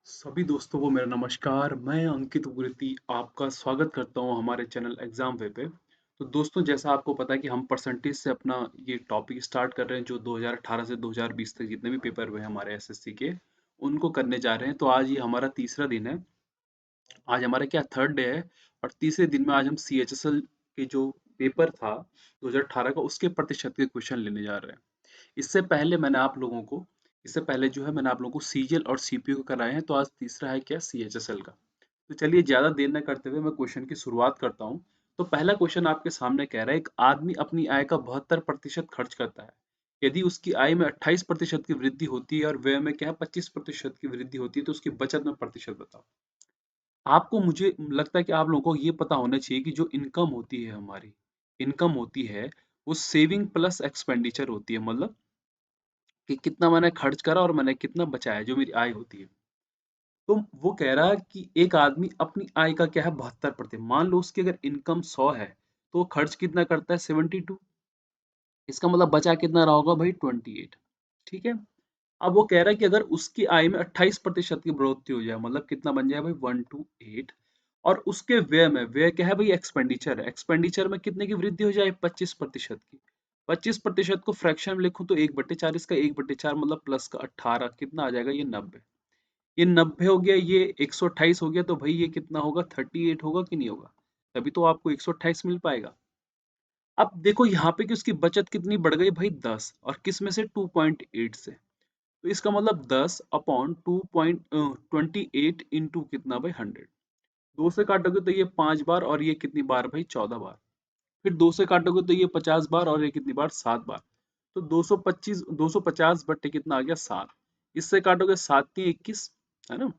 सभी दोस्तों को मेरा नमस्कार। मैं अंकित उग्रती आपका स्वागत करता हूं हमारे चैनल एग्जाम वे पे। तो दोस्तों, जैसा आपको पता है कि हम परसेंटेज से अपना ये टॉपिक स्टार्ट कर रहे हैं, जो 2018 से 2020 तक जितने भी पेपर हुए हमारे एसएससी के, उनको करने जा रहे हैं। तो आज ये हमारा तीसरा दिन है। आज हमारा क्या थर्ड डे है। और तीसरे दिन में आज हम सीएचएसएल के जो पेपर था 2018 का, उसके प्रतिशत के क्वेश्चन लेने जा रहे हैं। इससे पहले मैंने आप लोगों को इससे पहले जो है मैंने आप लोगों को सीजीएल और सीपीयू का कराए हैं। तो आज तीसरा है क्या, सीएचएसएल का। तो चलिए ज्यादा देर न करते हुए मैं क्वेश्चन की शुरुआत करता हूँ। तो पहला क्वेश्चन आपके सामने कह रहा है, एक आदमी अपनी आय का 72% खर्च करता है। यदि उसकी आय में 28% की वृद्धि होती है और व्यय में क्या है 25% की वृद्धि होती है, तो उसकी बचत में प्रतिशत बताओ। आपको, मुझे लगता है कि आप लोगों को ये पता होना चाहिए कि जो इनकम होती है हमारी, इनकम होती है, वो सेविंग प्लस एक्सपेंडिचर होती है। मतलब कि कितना मैंने खर्च करा और मैंने कितना बचाया, जो मेरी आय होती है। तो वो कह रहा है कि एक आदमी अपनी आय का क्या है 72%। मान लो उसकी अगर इनकम 100 है, तो वो खर्च कितना करता है 72। इसका मतलब बचा कितना रहा होगा भाई 28। ठीक है। अब वो कह रहा है कि अगर उसकी आय में 28% की बढ़ोतरी हो जाए, मतलब कितना बन जाए भाई 128। और उसके व्यय में, व्यय क्या है भाई एक्सपेंडिचर है, एक्सपेंडिचर में कितने की वृद्धि हो जाए 25% की। 25% को फ्रैक्शन में लिखूं तो 1/4, इसका 1/4 मतलब प्लस का 18, कितना आ जाएगा ये 90। ये 90 हो गया, ये 128 हो गया, तो भाई ये कितना होगा 38 होगा कि नहीं होगा। तभी तो आपको 128 मिल पाएगा। अब देखो यहाँ पे कि उसकी बचत कितनी बढ़ गई भाई 10, और किस में से 2.8 से। तो इसका मतलब 10 अपॉन 2.28 इंटू कितना भाई 100। दो से काटोगे तो ये 5 बार, और ये कितनी बार भाई 14 बार। फिर दो से काटोगे तो ये 50 बार, और ये कितनी बार 7 बार। तो 225, 250 बट्टे कितना आ गया 7। इससे काटोगे 7×3 = 21, है ना।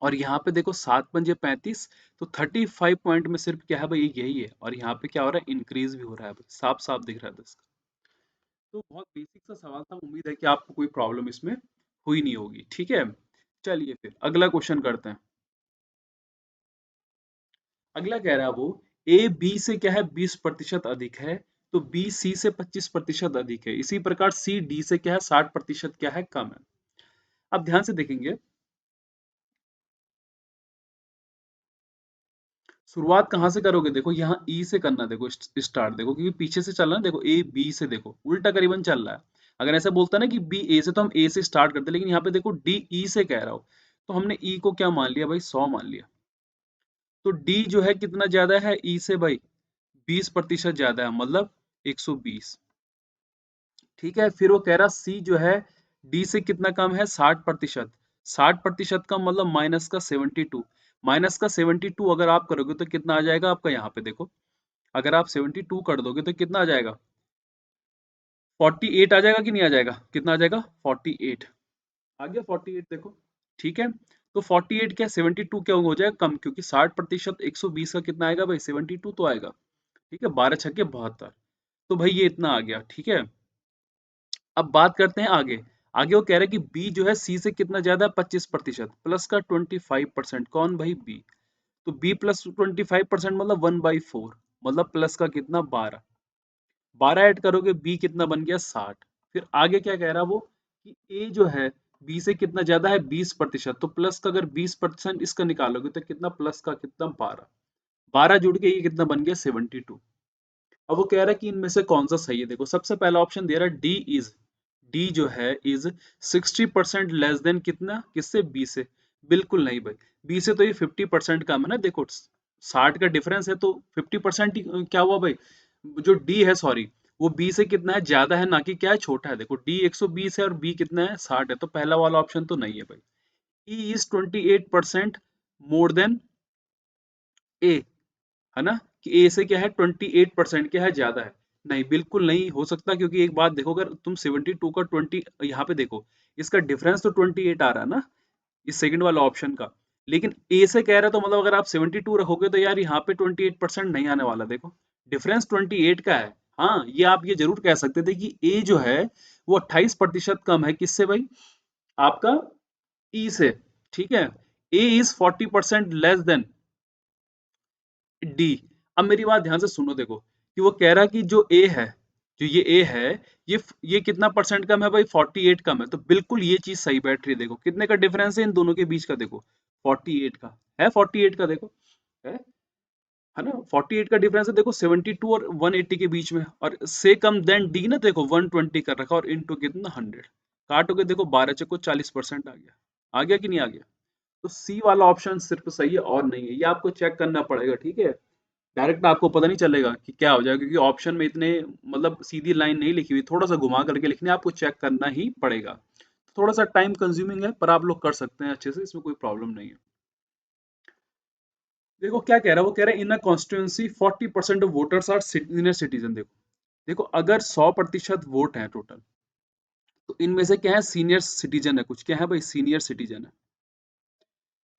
और यहाँ पे देखो 7×5 = 35। तो 35 पॉइंट में सिर्फ क्या है भाई यही है, और यहाँ पे क्या हो रहा है इंक्रीज भी हो रहा है भाई, साफ साफ दिख रहा है 10 का। तो बहुत बेसिक सा सवाल था, उम्मीद है कि आपको कोई प्रॉब्लम इसमें हुई नहीं होगी। ठीक है, चलिए फिर अगला क्वेश्चन करते हैं। अगला कह रहा है वो, ए बी से क्या है 20% अधिक है, तो बी सी से 25% अधिक है। इसी प्रकार सी डी से क्या है 60% क्या है कम है। अब ध्यान से देखेंगे, शुरुआत कहाँ से करोगे, देखो यहाँ ई से करना, देखो स्टार्ट देखो, क्योंकि पीछे से चल रहा है। देखो ए बी से, देखो उल्टा करीबन चल रहा है। अगर ऐसा बोलता ना कि बी ए से, तो हम ए से स्टार्ट करते, लेकिन यहाँ पे देखो डी ई से कह रहा हो, तो हमने ई को क्या मान लिया भाई 100 मान लिया। तो डी जो है कितना ज्यादा है ई से भाई 20% ज्यादा है, मतलब 120। ठीक है। फिर वो कह रहा सी जो है डी से कितना कम है 60%। 60% का मतलब माइनस का 72। माइनस का 72 अगर आप करोगे तो कितना आ जाएगा आपका, यहाँ पे देखो, अगर आप 72 कर दोगे तो कितना आ जाएगा 48 आ जाएगा कि नहीं आ जाएगा, कितना आ जाएगा 48। आ गया 48 देखो। ठीक है। तो 48 क्या 72 क्या हो जाएगा कम, क्योंकि 60% 120 का कितना आएगा भाई 72 तो आएगा। ठीक है, 12×6 = 72। तो भाई ये इतना आ गया। ठीक है। अब बात करते हैं आगे। आगे वो कह रहे हैं कि बी जो है सी से कितना ज्यादा है 25%, प्लस का 25%। कौन भाई बी। तो बी प्लस 25% मतलब 1/4, मतलब प्लस का कितना 12। 12 ऐड करोगे बी कितना बन गया 60। फिर आगे क्या कह रहा है वो, कि ए जो है बी से कितना ज्यादा है 20%, तो प्लस का अगर 20% इसका निकालोगे तो कितना प्लस का कितना 12। 12 जुड़ के ये कितना बन गया 72। अब वो कह रहा है कि इनमें से कौन सा सही है। देखो सबसे पहला ऑप्शन दे रहा है डी इज, डी जो है इज 60% लेस देन कितना, किससे बी से। बिल्कुल नहीं भाई, बी से तो ये 50% कम है ना। देखो 60 का डिफरेंस है, तो 50% ही क्या हुआ भाई। जो डी है सॉरी, वो बी से कितना है ज्यादा है, ना कि क्या है छोटा है। देखो डी 120 है और बी कितना है 60 है, तो पहला वाला ऑप्शन तो नहीं है भाई। ई इज 28% मोर देन ए, है ना, कि ए से क्या है 28% क्या है ज्यादा है। नहीं, बिल्कुल नहीं हो सकता, क्योंकि एक बात देखो, अगर तुम 72 का 20 यहाँ पे देखो, इसका डिफरेंस तो 28 आ रहा है ना, इस सेकंड वाला ऑप्शन का। लेकिन ए से कह रहा है, तो मतलब अगर आप 72 रखोगे तो यार यहाँ पे 28% नहीं आने वाला। देखो डिफरेंस 28 का है। हाँ, ये आप ये जरूर कह सकते थे कि ए जो है वो 28% कम है, किससे भाई, आपका ई से। ठीक है। ए इज 40% लेस देन डी। अब मेरी बात ध्यान से सुनो, देखो कि वो कह रहा है कि जो ए है, जो ये ए है, ये कितना परसेंट कम है भाई, 48 कम है, तो बिल्कुल ये चीज सही बैठ रही है। देखो कितने का डिफरेंस है इन दोनों के बीच का, देखो 48 का है, 48 का देखो है है ना, 48 का डिफरेंस है देखो, 72 और 180 के बीच में, और से कम देन डी ना, देखो 120 कर रखा, और इनटू कितना 100, काटोगे देखो 12 चको 40% आ गया कि नहीं आ गया। तो सी वाला ऑप्शन सिर्फ सही है और नहीं है, ये आपको चेक करना पड़ेगा, ठीक है। डायरेक्ट आपको पता नहीं चलेगा कि क्या हो जाएगा, क्योंकि ऑप्शन में इतने मतलब सीधी लाइन नहीं लिखी हुई, थोड़ा सा घुमा करके लिखनी है, आपको चेक करना ही पड़ेगा। थोड़ा सा टाइम कंज्यूमिंग है, पर आप लोग कर सकते हैं अच्छे से, इसमें कोई प्रॉब्लम नहीं है। देखो क्या कह रहा है, वो कह रहा है in a constituency 40% of voters are senior citizen. देखो देखो अगर 100% वोट है टोटल, तो इनमें से क्या है, सीनियर सिटीजन है कुछ, क्या है भाई, सीनियर सिटीजन है,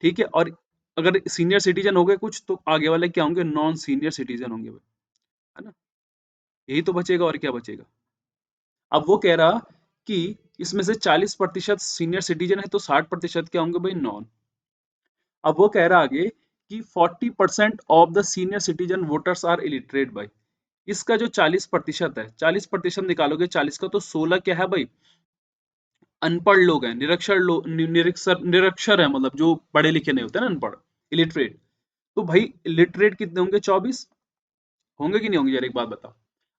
ठीक है। और अगर सीनियर सिटीजन हो गए कुछ, तो आगे वाले क्या होंगे, नॉन सीनियर सिटीजन होंगे भाई, है ना। यही तो बचेगा, और क्या बचेगा। अब वो कह रहा कि इसमें से 40% सीनियर सिटीजन है, तो 60% क्या होंगे भाई, नॉन। अब वो कह रहा आगे कि 40% of the senior citizen voters are illiterate भाई। इसका जो 40% है, 40% निकालोगे 40 का, तो 16 क्या है भाई, अनपढ़ लोग हैं, निरक्षर लोग, निरक्षर है, मतलब जो पढ़े लिखे नहीं होते ना, अनपढ़, इलिटरेट। तो भाई इलिटरेट कितने होंगे, 24 होंगे कि नहीं होंगे, यार एक बात बताओ।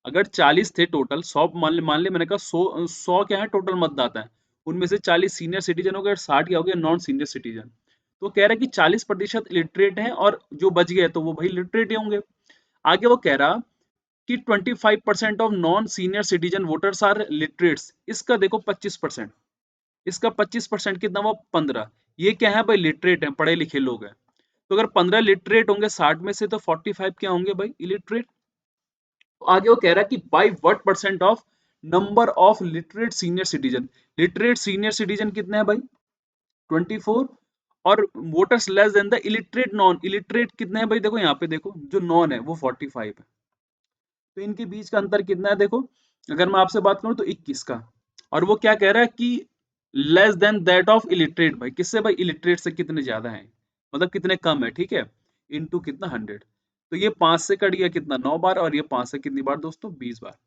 अगर 40 थे टोटल, 100 मान ले मैंने कहा, 100 क्या है टोटल मतदाता है, उनमें से 40 सीनियर सिटीजन हो गए और 60 क्या हो गए, नॉन सीनियर सिटीजन। तो कह रहा है कि 40% लिटरेट हैं, और जो बच गए तो वो भाई लिटरेट ही होंगे। आगे वो कह रहा कि 25% of non senior citizen voters are literates. इसका देखो 25%, इसका 25% कितना हुआ, 15। ये क्या है भाई, लिटरेट है, पढ़े लिखे लोग हैं। तो अगर 15 लिटरेट होंगे 60 में से, तो 45 क्या होंगे भाई, इलिटरेट। तो आगे वो कह रहा है कि by what percent of number of literate senior citizen. Literate senior citizen कितने हैं भाई, 24। और voters less than the illiterate non, illiterate कितने हैं भाई, देखो यहाँ पे देखो, जो नॉन है वो 45 है। तो इनके बीच का अंतर कितना है देखो, अगर मैं आपसे बात करूं तो 21 का। और वो क्या कह रहा है कि less than that of illiterate भाई, किससे भाई, इलिटरेट से कितने ज्यादा है, मतलब कितने कम है, ठीक है। इनटू कितना 100। तो ये 5 से कट गया कितना, 9 बार, और ये 5 से कितनी बार दोस्तों, 20 बार।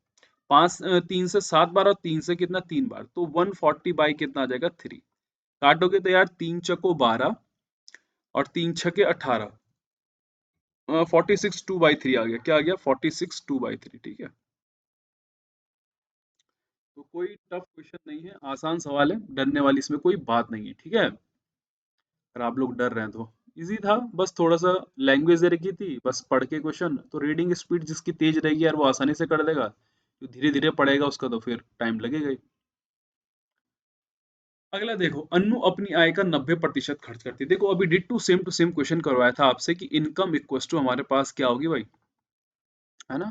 5 3 से 7 बार, और 3 से कितना, 3 बार, तो 140 बाई कितना आ जाएगा, 3। काटोगे तो यार 3 चको 12, और 3 छके 18, 46 2/3 आ गया, क्या आ गया, 46 2/3, ठीक है। तो कोई टफ क्वेश्चन नहीं है, आसान सवाल है, डरने वाली इसमें कोई बात नहीं है, ठीक है। अगर आप लोग डर रहे हैं तो इजी था, बस थोड़ा सा लैंग्वेज दे रखी थी, बस पढ़ के क्वेश्चन, तो रीडिंग स्पीड जिसकी तेज रहेगी यार वो आसानी से कर देगा, जो धीरे धीरे पढ़ेगा उसका तो फिर टाइम लगेगा ही। अगला देखो, अन्नू अपनी आय का 90% खर्च करती है। देखो अभी डिड टू सेम क्वेश्चन करवाया था आपसे कि इनकम इक्वल्स टू हमारे पास क्या होगी भाई, है ना,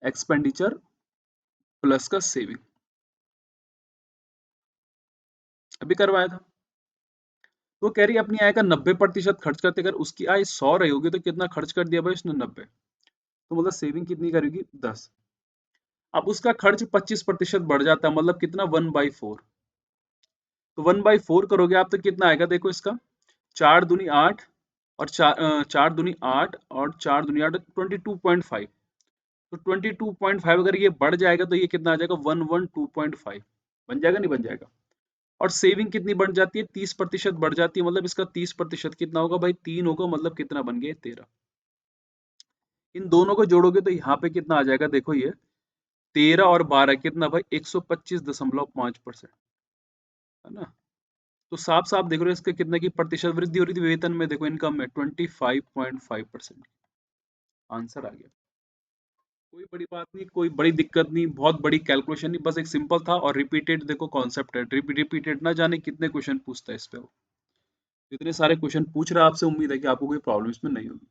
एक्सपेंडिचर प्लस का सेविंग, अभी करवाया था। तो कह रही है अपनी आय का 90% खर्च करते, अगर उसकी आय 100 रही होगी तो कितना खर्च कर दिया भाई उसने, 90। तो मतलब सेविंग कितनी करेगी, 10। अब उसका खर्च 25% बढ़ जाता है, मतलब कितना, 1/4। तो 1/4 करोगे आप तो कितना आएगा, देखो इसका, 4 दूनी 8, और 4 दूनी 8, और 4 दूनी 8, 22.5। तो 22.5 अगर ये बढ़ जाएगा तो ये कितना आ जाएगा, 112.5। बन जाएगा नहीं बन जाएगा। और सेविंग कितनी बढ़ जाती है, 30% बढ़ जाती है, मतलब इसका 30% कितना होगा भाई, 3 होगा, मतलब कितना बन गया, 13। इन दोनों को जोड़ोगे तो यहाँ पे कितना आ जाएगा, देखो ये 13 और 12 कितना भाई, 125.5%, है ना। तो साफ साफ देख रहे हो इसके कितने की प्रतिशत वृद्धि हो रही थी, वेतन में देखो, इनकम में 25.5%। आंसर आ गया। कोई बड़ी बात नहीं, कोई बड़ी दिक्कत नहीं, बहुत बड़ी कैलकुलेशन नहीं, बस एक सिंपल था, और रिपीटेड देखो कॉन्सेप्ट है, रिपीटेड ना जाने कितने क्वेश्चन पूछता है इस पे वो। इतने सारे क्वेश्चन पूछ रहा है आपसे, उम्मीद है कि आपको कोई प्रॉब्लम इसमें नहीं होगी।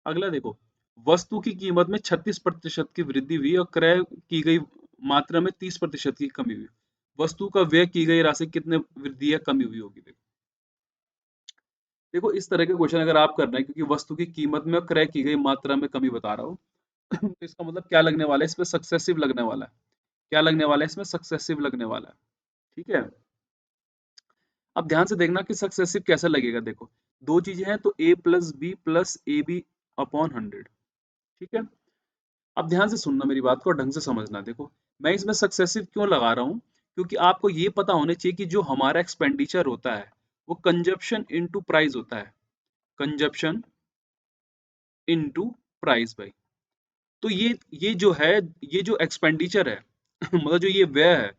अगला देखो, वस्तु की कीमत में 36% की वृद्धि हुई और क्रय की गई मात्रा में 30% की कमी हुई। वस्तु का व्यय की गई राशि कितने वृद्धि या कमी हुई होगी, देखो। देखो इस तरह के क्वेश्चन अगर आप कर रहे हैं, क्योंकि वस्तु की कीमत में और क्रय की गई मात्रा में कमी बता रहा हूँ, तो इसका मतलब क्या लगने वाला है, इसमें सक्सेसिव लगने वाला है। क्या लगने वाला है, इसमें सक्सेसिव लगने वाला है, ठीक है। अब ध्यान से देखना कि सक्सेसिव कैसे लगेगा, देखो दो चीजें हैं, तो a plus B plus A B upon 100, ठीक है। अब ध्यान से सुनना मेरी बात को और ढंग से समझना। देखो, मैं इसमें सक्सेसिव क्यों लगा रहा हूँ, क्योंकि आपको ये पता होना चाहिए कि जो हमारा एक्सपेंडिचर होता है वो कंजप्शन इनटू प्राइस होता है। कंजप्शन इनटू प्राइस भाई। तो ये जो है, ये जो एक्सपेंडिचर है मतलब जो ये व्यय है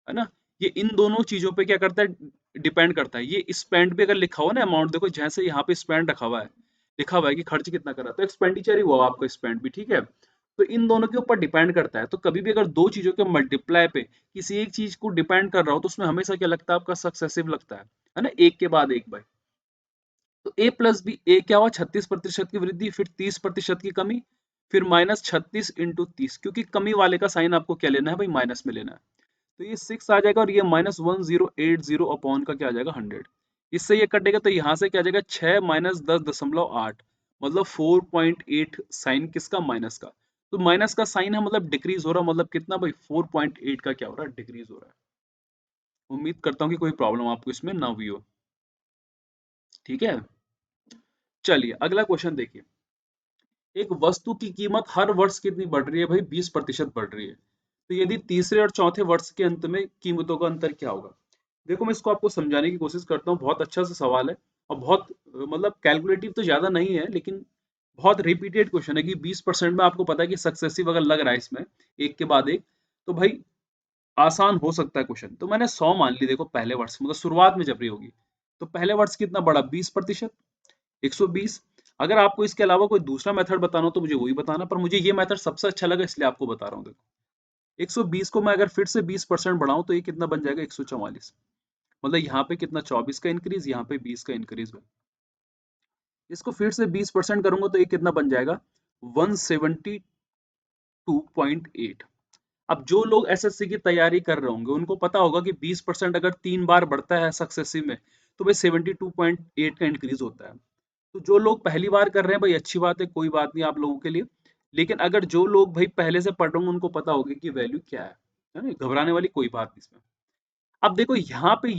ना, ये इन दोनों चीजों पे क्या करता है, डिपेंड करता है। ये स्पेंड पे अगर लिखा हुआ ना अमाउंट, देखो जैसे यहाँ पे स्पेंड रखा हुआ है, लिखा हुआ है कि खर्च कितना करा, तो एक्सपेंडिचर ही हुआ आपका स्पेंड भी, ठीक है। तो इन दोनों के ऊपर डिपेंड करता है। तो कभी भी अगर दो चीजों के मल्टीप्लाई पे किसी एक चीज को डिपेंड कर रहा हो, तो उसमें हमेशा क्या लगता है, आपका सक्सेसिव लगता है ना, एक के बाद एक बार। तो ए प्लस बी, ए क्या हुआ, 36% की वृद्धि, फिर 30% की कमी, फिर माइनस 36 × 30, क्योंकि कमी वाले का साइन आपको क्या लेना है भाई, माइनस में लेना है। तो ये 6 आ जाएगा और ये -1080 अपॉन का क्या आ जाएगा, 100। इससे ये कटेगा तो यहाँ से क्या आ जाएगा, 6 माइनस 10.8, मतलब 4.8 साइन किसका, माइनस का। तो माइनस का साइन है मतलब डिक्रीज हो रहा, मतलब कितना भाई, 4.8 का क्या हो रहा है, डिक्रीज हो रहा है। उम्मीद करता हूँ कि कोई प्रॉब्लम आपको इसमें ना हुई हो। ठीक है, चलिए अगला क्वेश्चन देखिए। एक वस्तु की कीमत हर वर्ष कितनी बढ़ रही है भाई, 20% बढ़ रही है। तो यदि तीसरे और चौथे वर्ष के अंत में कीमतों का अंतर क्या होगा। देखो, मैं इसको आपको समझाने की कोशिश करता हूँ। बहुत अच्छा सा सवाल है और बहुत मतलब कैलकुलेटिव तो ज्यादा नहीं है, लेकिन बहुत रिपीटेड क्वेश्चन है कि 20% में आपको पता है कि सक्सेसिव अगर लग रहा है इसमें एक के बाद एक, तो भाई आसान हो सकता है क्वेश्चन। तो मैंने 100 मान ली, देखो पहले वर्ष मतलब शुरुआत में जब रही होगी, तो पहले वर्ष कितना बढ़ा, 20%, 120। अगर आपको इसके अलावा कोई दूसरा मेथड बताना हो तो मुझे वही बताना, पर मुझे ये मेथड सबसे अच्छा लगा इसलिए आपको बता रहा हूँ। देखो, 120 को मैं अगर फिर से 20% बढ़ाऊं तो ये कितना बन जाएगा, 144। मतलब यहाँ पे कितना, 24 का इंक्रीज, यहाँ पे 20 का इंक्रीज। इसको फिर से 20% करूंगा तो ये कितना बन जाएगा, 172.8। अब जो लोग एसएससी की तैयारी कर रहे होंगे उनको पता होगा कि 20% अगर 3 बार बढ़ता है सक्सेसिव में, तो भाई 72.8 का इंक्रीज होता है। तो जो लोग पहली बार कर रहे हैं भाई, अच्छी बात है, कोई बात नहीं आप लोगों के लिए। लेकिन अगर जो लोग भाई पहले से पढ़ रहे होंगे उनको पता होगा कि वैल्यू क्या है ना, घबराने वाली कोई बात नहीं इसमें। अब देखो यहाँ पे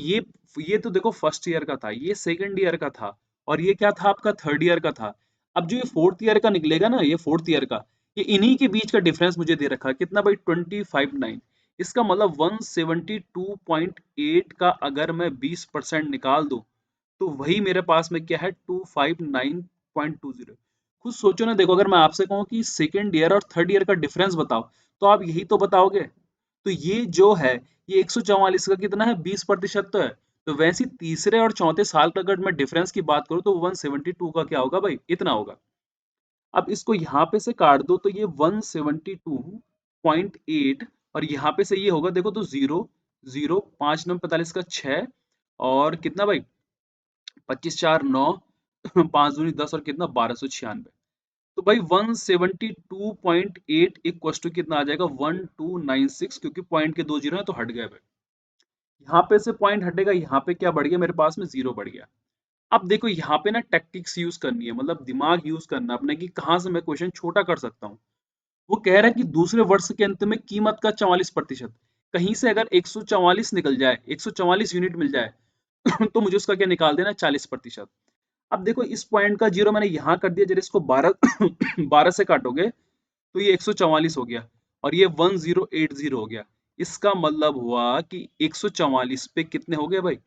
ये तो देखो फर्स्ट ईयर का था, ये सेकंड ईयर का था, और ये क्या था आपका, थर्ड ईयर का था। अब जो ये फोर्थ ईयर का निकलेगा ना, ये फोर्थ ईयर का, ये इन्हीं के बीच का डिफरेंस मुझे दे रखा है कितना भाई, 25.9। इसका मतलब 172.8 का अगर मैं 20% निकाल दूं, तो वही मेरे पास में क्या है, 259.20। खुद सोचो ना, देखो अगर मैं आपसे कहूँ कि सेकेंड ईयर और थर्ड ईयर का डिफरेंस बताओ, तो आप यही तो बताओगे। तो ये जो है, ये 144 का कितना है, 20% तो है। तो वैसे ही तीसरे और चौथे साल का अगर मैं डिफरेंस की बात करूं तो 172 का क्या होगा भाई, इतना होगा। अब इसको यहाँ पे से काट दो तो ये 172.8, और यहाँ पे से ये होगा, देखो तो जीरो, जीरो, 5 9 45 का 6, और कितना भाई, 25 4 9, 5 दूनी 10, और कितना, 1296। तो भाई 172.8 इक्वल टू कितना आ जाएगा, 1296, क्योंकि पॉइंट के दो जीरो है तो हट गए भाई। यहाँ पे से पॉइंट हटेगा, यहाँ पे क्या बढ़ गया मेरे पास में, जीरो बढ़ गया। अब देखो यहाँ पे ना टैक्टिक्स यूज करनी है, मतलब दिमाग यूज करना अपने कि कहाँ से मैं क्वेश्चन छोटा कर सकता हूँ। वो कह रहा है कि दूसरे वर्ष के अंत में कीमत का 44%, कहीं से अगर 144 निकल जाए, 144 यूनिट मिल जाए तो मुझे उसका क्या निकाल देना, 40%। अब देखो इस पॉइंट का जीरो मैंने यहाँ कर दिया, जब इसको 12 12 से काटोगे तो ये 144 हो गया, और ये 1080 हो गया। इसका मतलब हुआ कि 144 पे कितने हो गए भाई,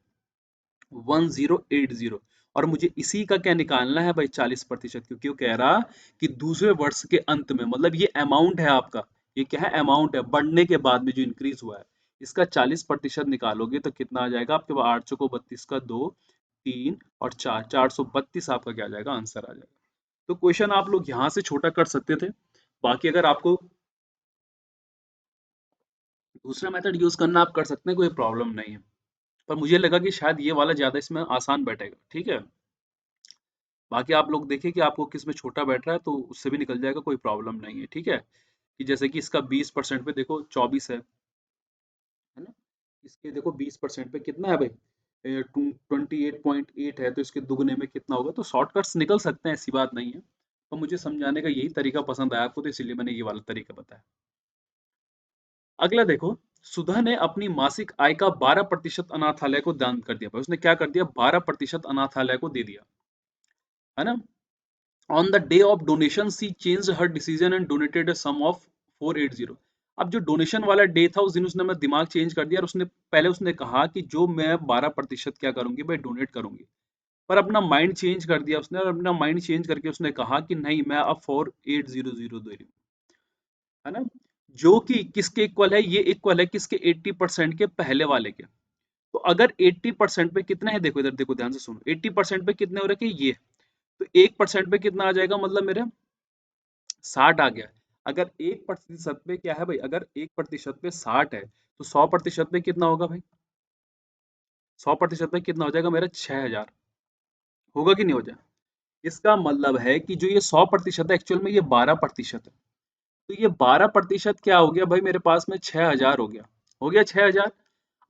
1080। और मुझे इसी का क्या निकालना है भाई, 40%, क्योंकि वो कह रहा कि दूसरे वर्ष के अंत में, मतलब ये अमाउंट है आपका, ये क्या है, अमाउंट है बढ़ने के बाद में जो इंक्रीज हुआ है, इसका 40% निकालोगे तो कितना आ जाएगा आपके पास, 800 को 32 का 2, 3 और 4, 432 आपका क्या आ जाएगा, आंसर आ जाएगा। तो क्वेश्चन आप लोग यहाँ से छोटा कर सकते थे। बाकी अगर आपको दूसरा मेथड यूज करना, आप कर सकते हैं, कोई प्रॉब्लम नहीं है। पर मुझे लगा कि शायद ये वाला ज्यादा इसमें आसान बैठेगा, ठीक है। बाकी आप लोग देखिए कि आपको किस में छोटा बैठ रहा है, तो उससे भी निकल जाएगा, कोई प्रॉब्लम नहीं है, ठीक है। कि जैसे कि इसका 20% पे देखो 24 है ना, इसके देखो 20% पे कितना है भाई, 28.8 है, तो इसके दुगने में कितना होगा। तो शॉर्टकट्स निकल सकते हैं, ऐसी बात नहीं है। तो मुझे समझाने का यही तरीका पसंद आया आपको, तो इसीलिए मैंने ये वाला तरीका बताया। अगला देखो, सुधा ने अपनी मासिक आय का 12% अनाथालय को दान कर दिया। भाई उसने क्या कर दिया, 12% अनाथालय को दे दिया, है ना। On the day of donation C change her decision and donated a sum of 480। अब जो डोनेशन वाला डे था उस दिन उसने अपना दिमाग चेंज कर दिया और उसने पहले उसने कहा कि जो मैं 12% क्या करूंगी भाई, डोनेट करूंगी। पर अपना माइंड चेंज कर दिया उसने, और अपना माइंड चेंज करके उसने कहा कि नहीं, मैं अब 4800 दे रही हूँ, है ना। जो कि किसके इक्वल है, ये इक्वल है किसके, 80% के पहले वाले के। तो अगर 80% पे कितने हैं, देखो इधर देखो ध्यान से सुनो, 80% पे कितने हो रखे ये, तो 1% पे कितना आ जाएगा, मतलब मेरे 60 आ गया। अगर 1% पे क्या है भाई, अगर 1% पे 60 है, तो 100% पे कितना होगा भाई, 100% पे कितना हो जाएगा मेरा, 6000। होगा कि नहीं हो जाए। इसका मतलब है कि जो ये 100% है, एक्चुअल में ये 12% है। तो ये 12% क्या हो गया भाई, मेरे पास में 6000 हो गया। हो गया 6000।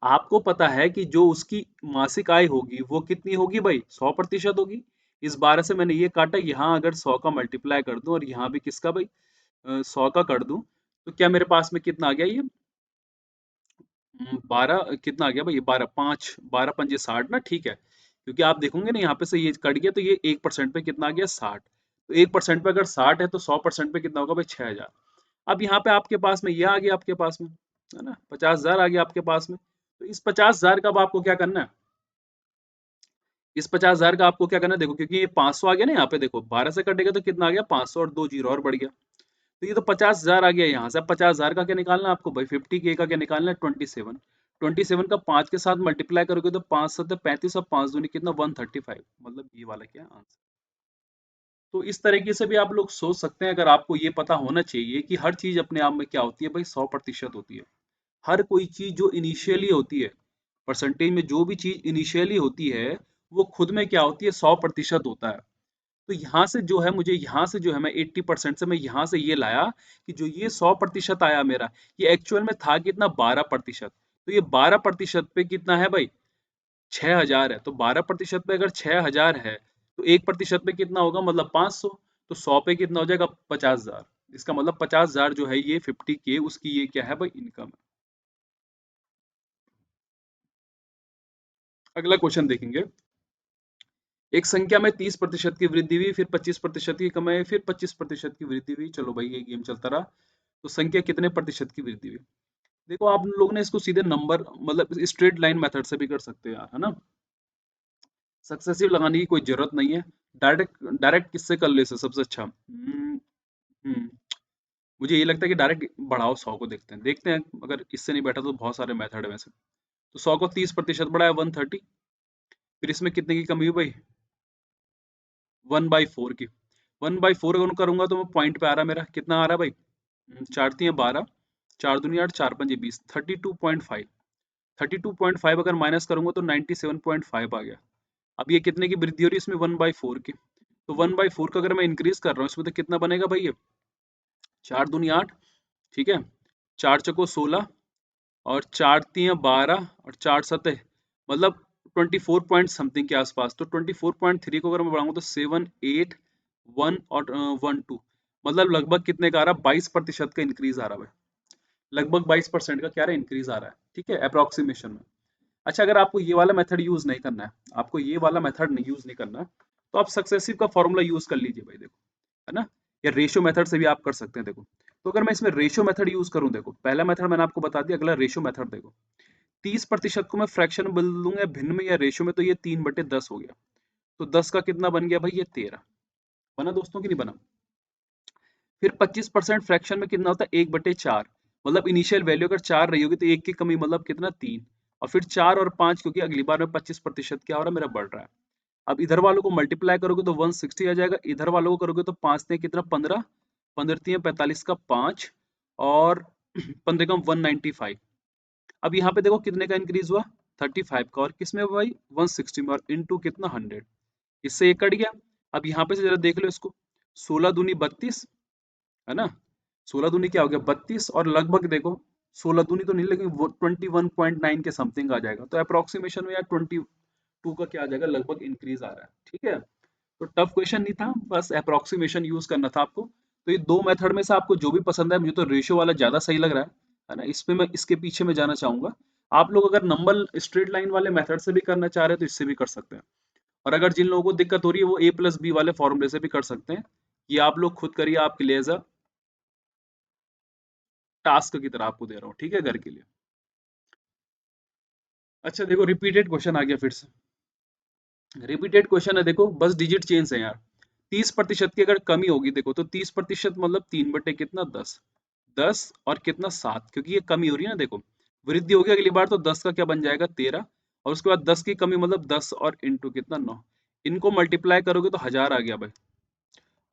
आपको पता है कि जो उसकी मासिक आय होगी वो कितनी होगी भाई, 100% होगी। इस 12 से मैंने ये काटा, यहाँ अगर 100 का मल्टीप्लाई कर दूं और यहाँ भी किसका भाई, 100 का कर दूं, तो क्या मेरे पास में कितना आ गया ये, 12 कितना आ गया भाई, 12 5 12 पंजे 60 ना, ठीक है। क्योंकि आप देखोगे ना यहाँ पे से ये कट गया, तो ये 1% पे कितना आ गया, 60। तो 1% पे अगर 60 है तो 100% पे कितना होगा भाई, 6000। अब यहाँ पे आपके पास में ये आ गया, आपके पास में है ना 50,000 आ गया आपके पास में। तो इस 50,000 का अब आपको क्या करना है, इस 50,000 का आपको क्या करना है, देखो क्योंकि ये 500 आ गया ना, यहाँ पे देखो 12 से कटेगा तो कितना आ गया, 500 और 2 जीरो और बढ़ गया। तो ये तो 50,000 आ गया यहाँ से। अब 50,000 का क्या निकालना है आपको भाई, 50K का क्या निकालना है, 27। 27 का 5 के साथ मल्टीप्लाई करोगे तो 5 7 35 और 5 दूनी कितना, 135। मतलब ये वाला क्या आंसर। तो इस तरीके से भी आप लोग सोच सकते हैं, अगर आपको ये पता होना चाहिए कि हर चीज अपने आप में क्या होती है भाई, 100% होती है। हर कोई चीज जो इनिशियली होती है, परसेंटेज में जो भी चीज इनिशियली होती है, वो खुद में क्या होती है, 100% होता है। तो यहाँ से जो है, मुझे यहाँ से जो है, मैं 80% से मैं यहाँ से ये लाया कि जो ये 100% आया मेरा, ये एक्चुअल में था कितना, 12%। तो ये 12% पे कितना है भाई, 6000 है। तो 12% पे अगर 6000 है, तो 1% पे कितना होगा, मतलब 500। तो 100 पे कितना हो जाएगा, 50,000। इसका मतलब 50,000 जो है ये 50K उसकी ये क्या है भाई, इनकम है। अगला क्वेश्चन देखेंगे। एक संख्या में 30% की वृद्धि हुई, फिर 25% की कमाई, फिर 25% की वृद्धि हुई। चलो भाई ये गेम चलता रहा। तो संख्या कितने प्रतिशत की वृद्धि हुई। देखो आप लोग ने इसको सीधे नंबर, मतलब स्ट्रेट लाइन मेथड से भी कर सकते हो यार, है ना। सक्सेसिव लगाने की कोई जरूरत नहीं है। डायरेक्ट डायरेक्ट किससे कर ले सबसे अच्छा, हम्म, मुझे ये लगता है कि डायरेक्ट बढ़ाओ, 100 को देखते हैं अगर इससे नहीं बैठा तो बहुत सारे मेथड है वैसे। तो 100 को 30% बढ़ाया, 130। फिर इसमें कितने की कमी हुई भाई, 1/4 की। 1/4 अगर करूंगा तो मैं पॉइंट पे आ रहा, मेरा कितना आ रहा भाई, चार तीन 12, 4 दूनी 8, 4 पंजे 20, 32.5। 32.5 अगर माइनस करूंगा तो 97.5 आ गया। अब ये कितने की वृद्धि हो रही है इसमें, 1/4 की। तो 1/4 का अगर मैं इंक्रीज कर रहा हूँ इसमें, तो कितना बनेगा भाई ये, 4 दूनी 8, ठीक है, 4 चको 16, और 4 तियां 12, और 4 सतह, मतलब 24 पॉइंट समथिंग के आसपास। तो 24.3 को अगर मैं बढ़ाऊंगा तो 7 8 1 और 1 2, मतलब लगभग कितने का आ रहा है, 22% का इंक्रीज आ रहा है। लगभग 22% का क्या रहा है, इंक्रीज आ रहा है, ठीक है, अप्रोक्सीमेशन में। अच्छा, अगर आपको ये वाला मेथड यूज नहीं करना है, आपको ये वाला मेथड नहीं यूज नहीं करना है, तो आप सक्सेसिव का फॉर्मूला यूज कर लीजिए भाई, देखो, है ना। या रेशियो मेथड से भी आप कर सकते हैं, देखो। तो अगर मैं इसमें रेशियो मेथड यूज करूं, देखो पहला मेथड मैंने आपको बता दिया, अगला रेशियो मेथड देखो। 30% को मैं फ्रैक्शन में बदल दूंगा भिन्न में या रेशियो में, तो ये 3/10 हो गया। तो 10 का कितना बन गया भाई, ये 13। बना दोस्तों की नहीं बना। फिर 25% फ्रैक्शन में कितना होता है, 1/4। मतलब इनिशियल वैल्यू अगर 4 रही होगी तो एक की कमी, मतलब कितना, 3। और फिर 4 और 5, क्योंकि अगली बार में 25% क्या हो रहा है, मेरा बढ़ रहा है। अब इधर वालों को मल्टीप्लाई करोगे तो 160 आ जाएगा, इधर वालों को करोगे तो 5 ने कितना, 15, 15 3 45 का 5, और 15 कम 195। अब यहाँ पे देखो कितने का इंक्रीज हुआ, 35 का, और किसमें हुआ भाई, 160 में, और इनटू कितना, 100। इससे ये कट गया। अब यहाँ पे से जरा देख लो इसको, 16 दूनी 32, है ना। 16 दूनी क्या हो गया, 32, और लगभग देखो 16 दूनी तो नहीं, लेकिन वो 21.9 के समथिंग आ जाएगा। तो अप्रोक्सीमेशन में यार 22 का क्या आ जाएगा, लगभग इंक्रीज आ रहा है, ठीक है। तो टफ क्वेश्चन नहीं था, बस अप्रोक्सीमेशन यूज करना था आपको। तो ये दो मेथड में से आपको जो भी पसंद है, मुझे तो रेशियो वाला ज्यादा सही लग रहा है ना। इस पे मैं इसके पीछे में जाना चाहूंगा। आप लोग अगर नंबर स्ट्रेट लाइन वाले मेथड से भी करना चाह रहे हैं तो इससे भी कर सकते हैं। और अगर जिन लोगों को दिक्कत हो रही है वो a+b वाले फॉर्मूले से भी कर सकते हैं। ये आप लोग खुद करिए, आपके लिए एज अ टास्क की तरह आपको दे रहा हूँ, ठीक है, घर के लिए। अच्छा देखो, रिपीटेड क्वेश्चन आ गया फिर से। रिपीटेड क्वेश्चन है, देखो बस डिजिट चेंज है यार। 30% की अगर कमी होगी, देखो तो 30% मतलब 3 बटे कितना 10, 10 और कितना 7, क्योंकि ये कमी हो रही है ना, देखो वृद्धि होगी अगली बार तो 10 का क्या बन जाएगा 13, और उसके बाद 10 की कमी मतलब 10 और इंटू कितना 9, इनको मल्टीप्लाई करोगे तो 1000 आ गया भाई,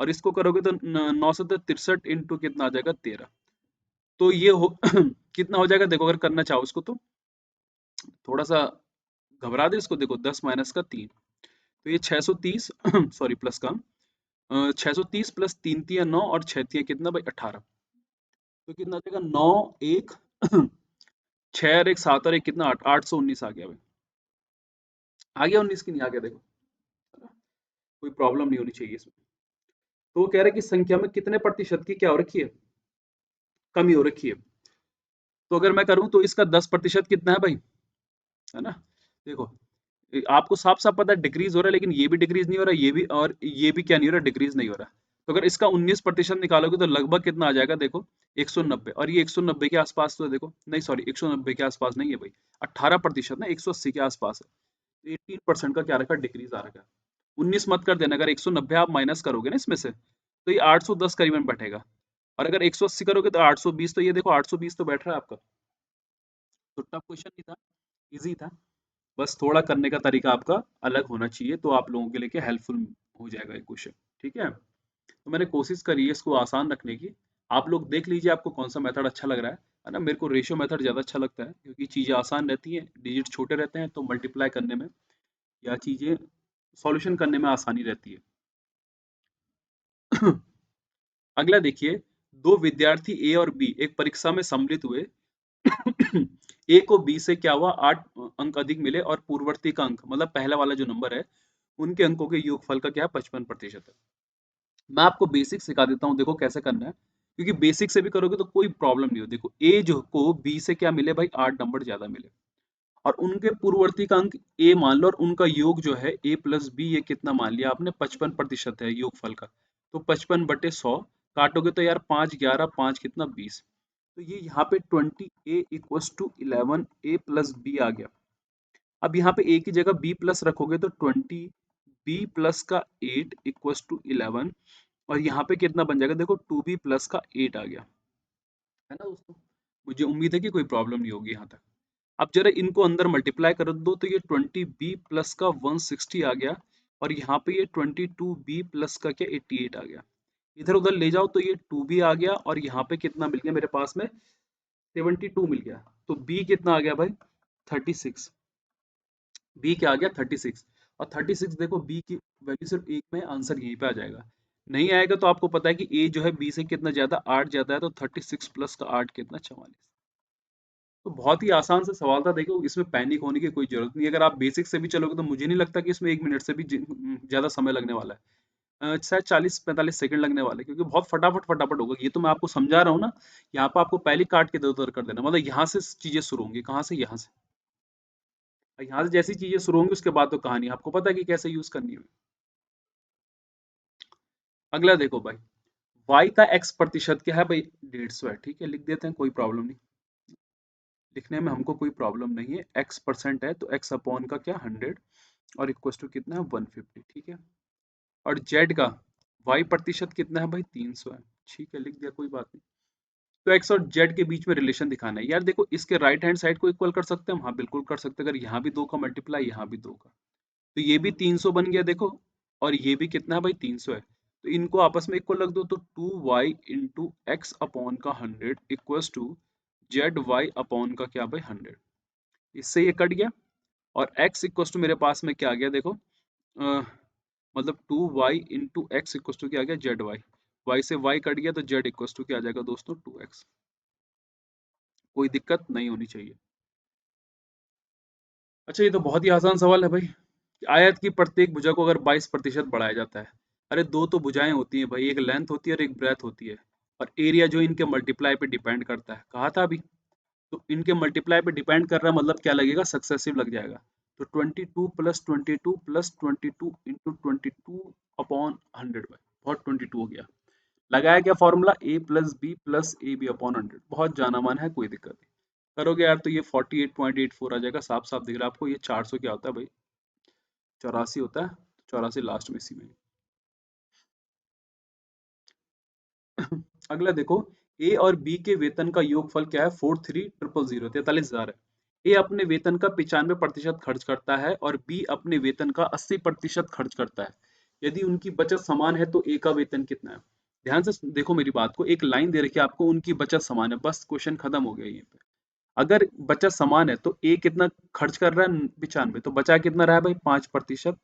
और इसको करोगे तो 9 से 63 इंटू कितना आ जाएगा 13। तो ये हो कितना हो जाएगा, देखो अगर करना चाहो इसको तो थोड़ा सा घबरा दे इसको, देखो 10 माइनस का 3, तो ये 630 सॉरी प्लस का 630 प्लस 3 3 9 और 6 3 कितना भाई 18, तो कितना आ जाएगा 9 1 6 और 1 7 और 1 कितना 8, 819 आ गया भाई। आ गया 19 की नहीं आ गया, देखो कोई प्रॉब्लम नहीं होनी चाहिए इसमें। तो वो कह रहे हैं कि संख्या में कितने प्रतिशत की क्या हो रखी है, कमी हो रखी है। तो अगर मैं करूं तो इसका 10% कितना है भाई, है ना। देखो आपको साफ साफ पता है डिक्रीज हो रहा है, लेकिन ये भी डिक्रीज नहीं हो रहा, ये भी, और ये भी क्या नहीं हो रहा, डिक्रीज नहीं हो रहा। तो अगर इसका 19% निकालोगे तो लगभग कितना आ जाएगा, देखो 190, और ये 190 के आसपास तो है, देखो नहीं सॉरी 190 के आसपास नहीं है भाई, 18% ना 180 के आसपास है। 18% का क्या रखा, डिक्रीज आ रखा है। 19 मत कर देना, अगर 190 आप माइनस करोगे ना इसमें से तो ये 810 करीबन बैठेगा, और अगर 180 करोगे तो 820, तो ये देखो 820 तो बैठ रहा है आपका। तो टफ क्वेश्चन नहीं था, इजी था, बस थोड़ा करने का तरीका आपका अलग होना चाहिए, तो आप लोगों के लिए क्या हेल्पफुल हो जाएगा ये क्वेश्चन, ठीक है। तो मैंने कोशिश करी है इसको आसान रखने की। आप लोग देख लीजिए आपको कौन सा मेथड अच्छा लग रहा है ना। मेरे को रेशियो मेथड ज़्यादा अच्छा लगता है, क्योंकि चीज़ें आसान रहती हैं, डिजिट छोटे रहते हैं, तो मल्टीप्लाई करने में या चीज़ें सॉल्यूशन करने में आसानी रहती है। अगला देखिए, दो विद्यार्थी ए और बी एक परीक्षा में सम्मिलित हुए। ए को बी से क्या हुआ, 8 अंक अधिक मिले, और पूर्ववर्ती का अंक मतलब पहला वाला जो नंबर है उनके अंकों के योगफल का क्या है 55% है। मैं आपको बेसिक सिखा देता हूँ, देखो कैसे करना है, क्योंकि बेसिक से भी करोगे तो कोई प्रॉब्लम नहीं हो। देखो ए जो को बी से क्या मिले भाई, 8 नंबर ज्यादा मिले, और उनके पूर्ववर्ती का अंक ए मान लो, और उनका योग जो है A+B, ये कितना मान लिया आपने 55% है योगफल का। तो 55/100 काटोगे तो यार 5 11 5 कितना 20, तो ये यहाँ पे 20A = 11 A+B आ गया। अब यहाँ पे ए की जगह बी प्लस रखोगे तो 20 B+ का 8 = 11, और यहाँ पे कितना बन जाएगा, देखो 2B+ का 8 आ गया, है ना दोस्तों। मुझे उम्मीद है कि कोई प्रॉब्लम नहीं होगी यहाँ तक। अब जरा इनको अंदर मल्टीप्लाई कर दो, तो ये 20B+ का 160 आ गया, और यहाँ पे ये 22B+ का क्या 88 आ गया। इधर उधर ले जाओ तो ये 2B आ गया, और यहाँ पे कितना मिल गया मेरे पास में 72 मिल गया। तो B कितना आ गया भाई 36, बी क्या आ गया 36, और 36 देखो बी की वैल्यू सिर्फ एक में, आंसर यहीं पे आ जाएगा। नहीं आएगा तो आपको पता है कि ए जो है बी से कितना ज्यादा 8 ज्यादा है, तो 36 प्लस का 8 कितना 44। तो बहुत ही आसान से सवाल था, देखो इसमें पैनिक होने की कोई जरूरत नहीं। अगर आप बेसिक से भी चलोगे तो मुझे नहीं लगता कि इसमें 1 मिनट से भी ज्यादा समय लगने वाला है। शायद 40 45 सेकंड लगने वाले हैं, क्योंकि बहुत फटाफट फटाफट होगा। ये तो मैं आपको समझा रहा हूँ ना, यहाँ पे आपको पहले काट के इधर उधर कर देना, मतलब यहाँ से चीजें शुरू होंगी, कहाँ से, यहाँ से। यहाँ से जैसी चीजें शुरू होंगी उसके बाद तो कहानी आपको पता है कि कैसे यूज करनी है। अगला देखो भाई, y का x प्रतिशत क्या है भाई 150 है, ठीक है लिख देते हैं, कोई प्रॉब्लम नहीं, लिखने में हमको कोई प्रॉब्लम नहीं है। x परसेंट है तो x अपॉन का क्या 100, और इक्वल टू कितना है 150, ठीक है। और z का y प्रतिशत कितना है भाई 300 है, ठीक है लिख दिया, कोई बात नहीं। तो x और z के बीच में रिलेशन दिखाना है यार। देखो इसके राइट हैंड साइड को इक्वल कर सकते हैं हम, हाँ बिल्कुल कर सकते हैं। अगर यहाँ भी 2 का मल्टीप्लाई, यहाँ भी 2 का, तो ये भी 300 बन गया देखो, और ये भी कितना है भाई 300 है। तो इनको आपस में इक्वल रख दो, तो 2y इंटू एक्स अपॉन का 100 equals to z y upon का क्या भाई 100। इससे ये कट गया, और x इक्वल्स टू मेरे पास में क्या आ गया देखो, मतलब 2y into x equals to क्या आ गया जेड वाई, y से y कट गया तो z इक्वल्स टू क्या आ जाएगा दोस्तों 2x। कोई दिक्कत नहीं होनी चाहिए। अच्छा ये तो बहुत ही आसान सवाल है भाई, कि आयत की प्रत्येक भुजा को अगर 22% बढ़ाया जाता है। अरे दो तो भुजाएं होती हैं भाई, एक लेंथ होती है और एक ब्रेथ होती है, और एरिया जो इनके मल्टीप्लाई पे डिपेंड करता है, कहा था अभी। तो इनके मल्टीप्लाई पे डिपेंड कर रहा है, मतलब क्या लगेगा सक्सेसिव लग जाएगा। तो 22 प्लस 22 प्लस 22 इंटू 22/100 भाई, बहुत 22 हो गया। लगाया क्या formula, a plus B plus A B upon 100, बहुत जाना माना है, कोई दिक्कत नहीं। करोगे यार तो ये 48.84 आ जाएगा, साफ साफ दिख रहा है आपको। ये 400 क्या होता है भाई, 84 होता है, 84 लास्ट में इसी में। अगला देखो, ए और बी के वेतन का योगफल क्या है, 43,000, 43,000 है। ए अपने वेतन का 95% खर्च करता है और बी अपने वेतन का 80% खर्च करता है। यदि उनकी बचत समान है तो ए का वेतन कितना है। ध्यान से देखो मेरी बात को, एक लाइन दे रखी है आपको, उनकी बचत समान है, बस क्वेश्चन खत्म हो गया यहीं पे। अगर बचत समान है तो ए कितना खर्च कर रहा है, 95, तो बचा कितना रहा है भाई, 5%,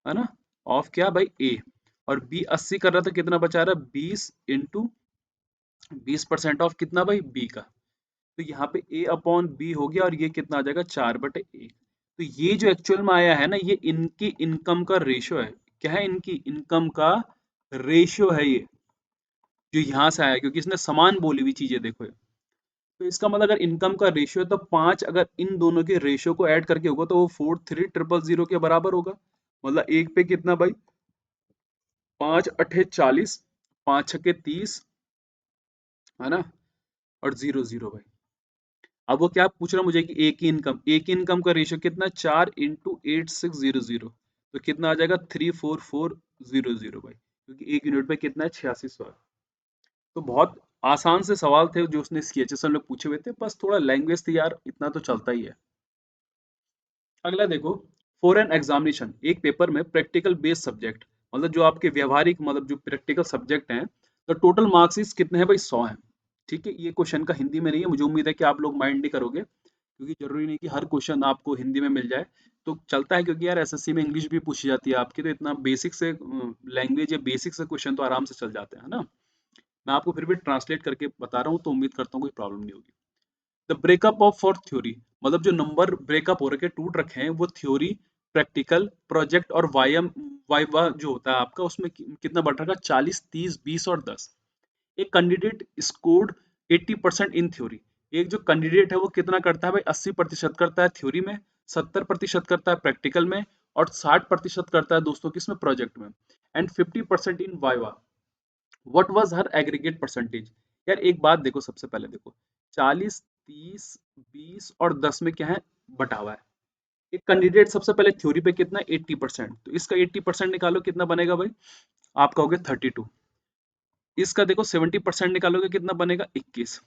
है ना, ऑफ क्या भाई ए। और बी 80 कर रहा था, कितना बचा रहा है, 20 इंटू 20% ऑफ कितना भाई, बी का। तो यहाँ पे ए अपॉन बी हो गया, और ये कितना आ जाएगा, 4/1। तो ये जो एक्चुअल में आया है ना, ये इनकी इनकम का रेशियो है। क्या है, इनकी इनकम का रेशियो है ये, जो यहाँ से आया, क्योंकि इसने समान बोली हुई चीजें देखो ये। तो इसका मतलब अगर इनकम का रेशियो है तो 5 अगर इन दोनों के रेशियो को ऐड करके होगा तो वो 43,000 के बराबर होगा। मतलब एक पे कितना भाई, 5 × 8 = 40, 5 × 6 = 30, है ना, और 0 0 भाई। अब वो क्या पूछ रहा है मुझे कि ए की इनकम का रेशियो कितना, 4 × 8600, तो कितना आ जाएगा, 34400 भाई, क्योंकि एक यूनिट पे कितना है, 86 सौ। तो बहुत आसान से सवाल थे जो उसने सीएचएस में लोग पूछे हुए थे, बस थोड़ा लैंग्वेज थी यार, इतना तो चलता ही है। अगला देखो, फॉर एन एग्जामिनेशन, एक पेपर में प्रैक्टिकल बेस्ड सब्जेक्ट, मतलब जो आपके व्यवहारिक, मतलब जो प्रैक्टिकल सब्जेक्ट हैं, तो टोटल मार्क्स कितने हैं भाई, 100 हैं। ठीक है, ये क्वेश्चन का हिंदी में नहीं है, मुझे उम्मीद है कि आप लोग माइंड नहीं करोगे, क्योंकि जरूरी नहीं कि हर क्वेश्चन आपको हिंदी में मिल जाए। तो चलता है, क्योंकि यार एसएससी में इंग्लिश भी पूछी जाती है आपकी, तो इतना बेसिक से लैंग्वेज या बेसिक से क्वेश्चन तो आराम से चल जाते हैं ना। मैं आपको फिर भी ट्रांसलेट करके बता रहा हूँ, तो उम्मीद करता हूँ कोई प्रॉब्लम नहीं होगी। The breakup of for theory, मतलब जो नंबर ब्रेकअप हो रखे, टूट रखे हैं, वो थ्योरी, प्रैक्टिकल, प्रोजेक्ट और वाइवा वाइवा जो होता है आपका, उसमें कितना बढ़ रखा, 40, 30, 20 और 10। एक कैंडिडेट स्कोर्ड 80% इन थ्योरी, एक जो कैंडिडेट है वो कितना करता है भाई, 80% करता है थ्योरी में, 70% करता है प्रैक्टिकल में, और 60% करता है दोस्तों किसमें, प्रोजेक्ट में, and 50% in viva. What was her aggregate percentage. यार एक बात देखो, सबसे पहले देखो, 40, 30, 20 और 10 में क्या है, बटा हुआ है। एक कैंडिडेट सबसे पहले थ्योरी पे कितना, 80%, तो इसका 80% निकालो, कितना बनेगा भाई, आपका हो गया 32। इसका देखो 70% निकालोगे, कितना बनेगा, 21।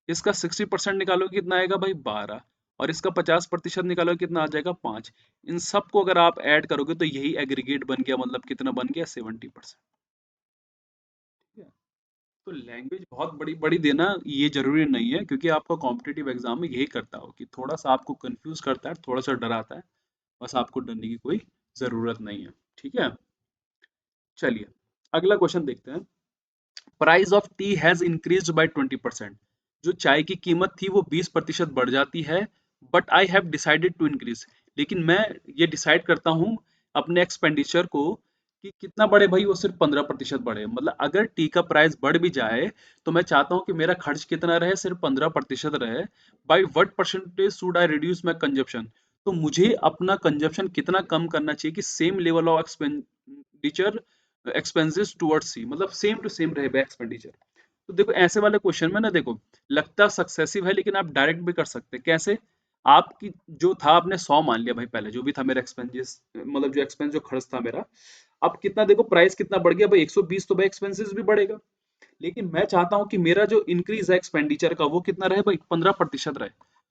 इसका 60% निकालोगे, कितना आएगा भाई, 12। और इसका 50% निकालोगे, कितना आ जाएगा, 5। इन सबको अगर आप ऐड करोगे तो यही एग्रीगेट बन गया, मतलब कितना बन गया, 70%। तो लैंग्वेज बहुत बड़ी बड़ी देना ये जरूरी नहीं है, क्योंकि आपका कॉम्पिटिटिव एग्जाम में यही करता हो कि थोड़ा सा आपको कंफ्यूज करता है, थोड़ा सा डराता है। बस आपको डरने की कोई जरूरत नहीं है। ठीक है, चलिए अगला क्वेश्चन देखते हैं। Price of T has increased by 20%, जो चाय की कीमत थी वो 20% बढ़ जाती है, but I have decided to increase, लेकिन मैं ये डिसाइड करता हूँ अपने एक्सपेंडिचर को कि कितना बढ़े भाई, वो सिर्फ 15% बढ़े। मतलब अगर टी का प्राइस बढ़ भी जाए तो मैं चाहता हूँ कि मेरा खर्च कितना रहे, सिर्फ 15% रहे। By what percentage should I reduce my consumption, तो मुझे अपना कंजप्शन कितना कम करना चाहिए कि same level of expenditure expenses towards C, मतलब सेम टू सेम रहे एक्सपेंडिचर। तो देखो ऐसे वाले क्वेश्चन में ना, देखो लगता सक्सेसिव है, लेकिन आप डायरेक्ट भी कर सकते हैं। कैसे, आपकी जो था आपने 100 मान लिया भाई, पहले जो भी था मेरा एक्सपेंसेस, मतलब जो एक्सपेंस जो खर्च था मेरा, अब कितना देखो प्राइस कितना बढ़ गया भाई, 120, तो भाई एक्सपेंसेस भी बढ़ेगा। लेकिन मैं चाहता हूं कि मेरा जो इंक्रीज है एक्सपेंडिचर का वो कितना रहे भाई, 15% रहे।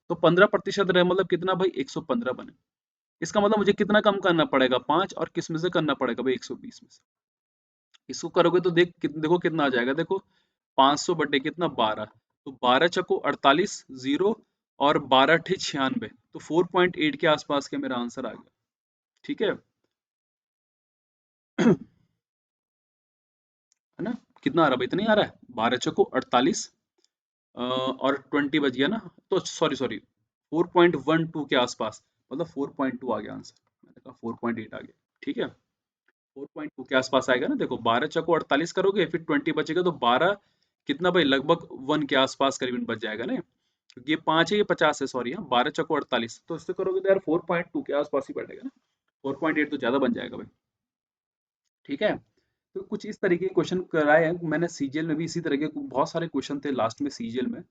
तो 15% रहे मतलब कितना भाई, 115 बने। इसका मतलब मुझे कितना कम करना पड़ेगा, 5, और किस में से करना पड़ेगा भाई, 120 में से। इसको करोगे तो देखो कितना आ जाएगा, देखो 500 बटे कितना, 12, तो 12 चको 48, जीरो, और 12 ठी 96, तो 4.8 के आसपास के मेरा आंसर आ गया। ठीक है है ना, कितना आ रहा भाई, इतना ही आ रहा है, 12 चको 48, और 20 बच गया ना, तो सॉरी सॉरी 4.12 के आसपास, मतलब 4.2 आ गया आंसर, मैंने कहा 4.8 आ गया। ठीक है, 4.2 के आसपास आएगा ना, देखो 12 चको 48 करोगे, फिर 20 बचेगा, तो 12 कितना भाई, लगभग 1 के आसपास करीबन बच जाएगा ना। क्योंकि ये 5 है, ये 50 है, सॉरी, हाँ, 12 चौको 48, तो इससे करोगे तो यार 4.2 के आसपास ही बैठेगा ना, 4.8 तो ज्यादा बन जाएगा भाई। ठीक है, तो कुछ इस तरीके के क्वेश्चन कराए हैं मैंने। सीजीएल में भी इसी तरह के बहुत सारे क्वेश्चन थे लास्ट में सीजीएल में,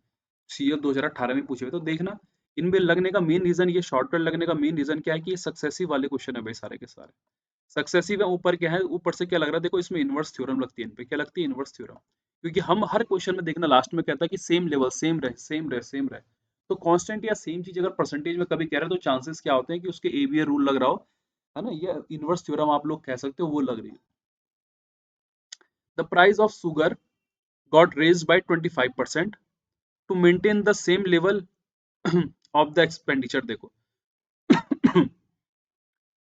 सीजीएल 2018 में पूछे हुए, तो देखना इनमें लगने का मेन रीजन, ये शॉर्टकट लगने का मेन रीजन क्या है कि ये सक्सेसिव वाले क्वेश्चन है भाई, सारे के सारे सक्सेसिव है। ऊपर क्या है, ऊपर से क्या लग रहा है, देखो इसमें इनवर्स थ्योरम लगती है, इन पे क्या लगती है, इनवर्स थ्योरम, क्योंकि हम हर क्वेश्चन में देखना लास्ट में कहता है कि सेम लेवल, सेम रहे, सेम रहे, सेम रहे। तो कांस्टेंट या सेम चीज अगर परसेंटेज में कभी कह रहे हैं तो चांसेस क्या होते हैं कि उसके एबीए रूल लग रहा हो, है ना, ये इनवर्स थ्योरम आप लोग कह सकते हो, वो लग रही है। The price of sugar got raised by 25% to maintain the same level of the expenditure, देखो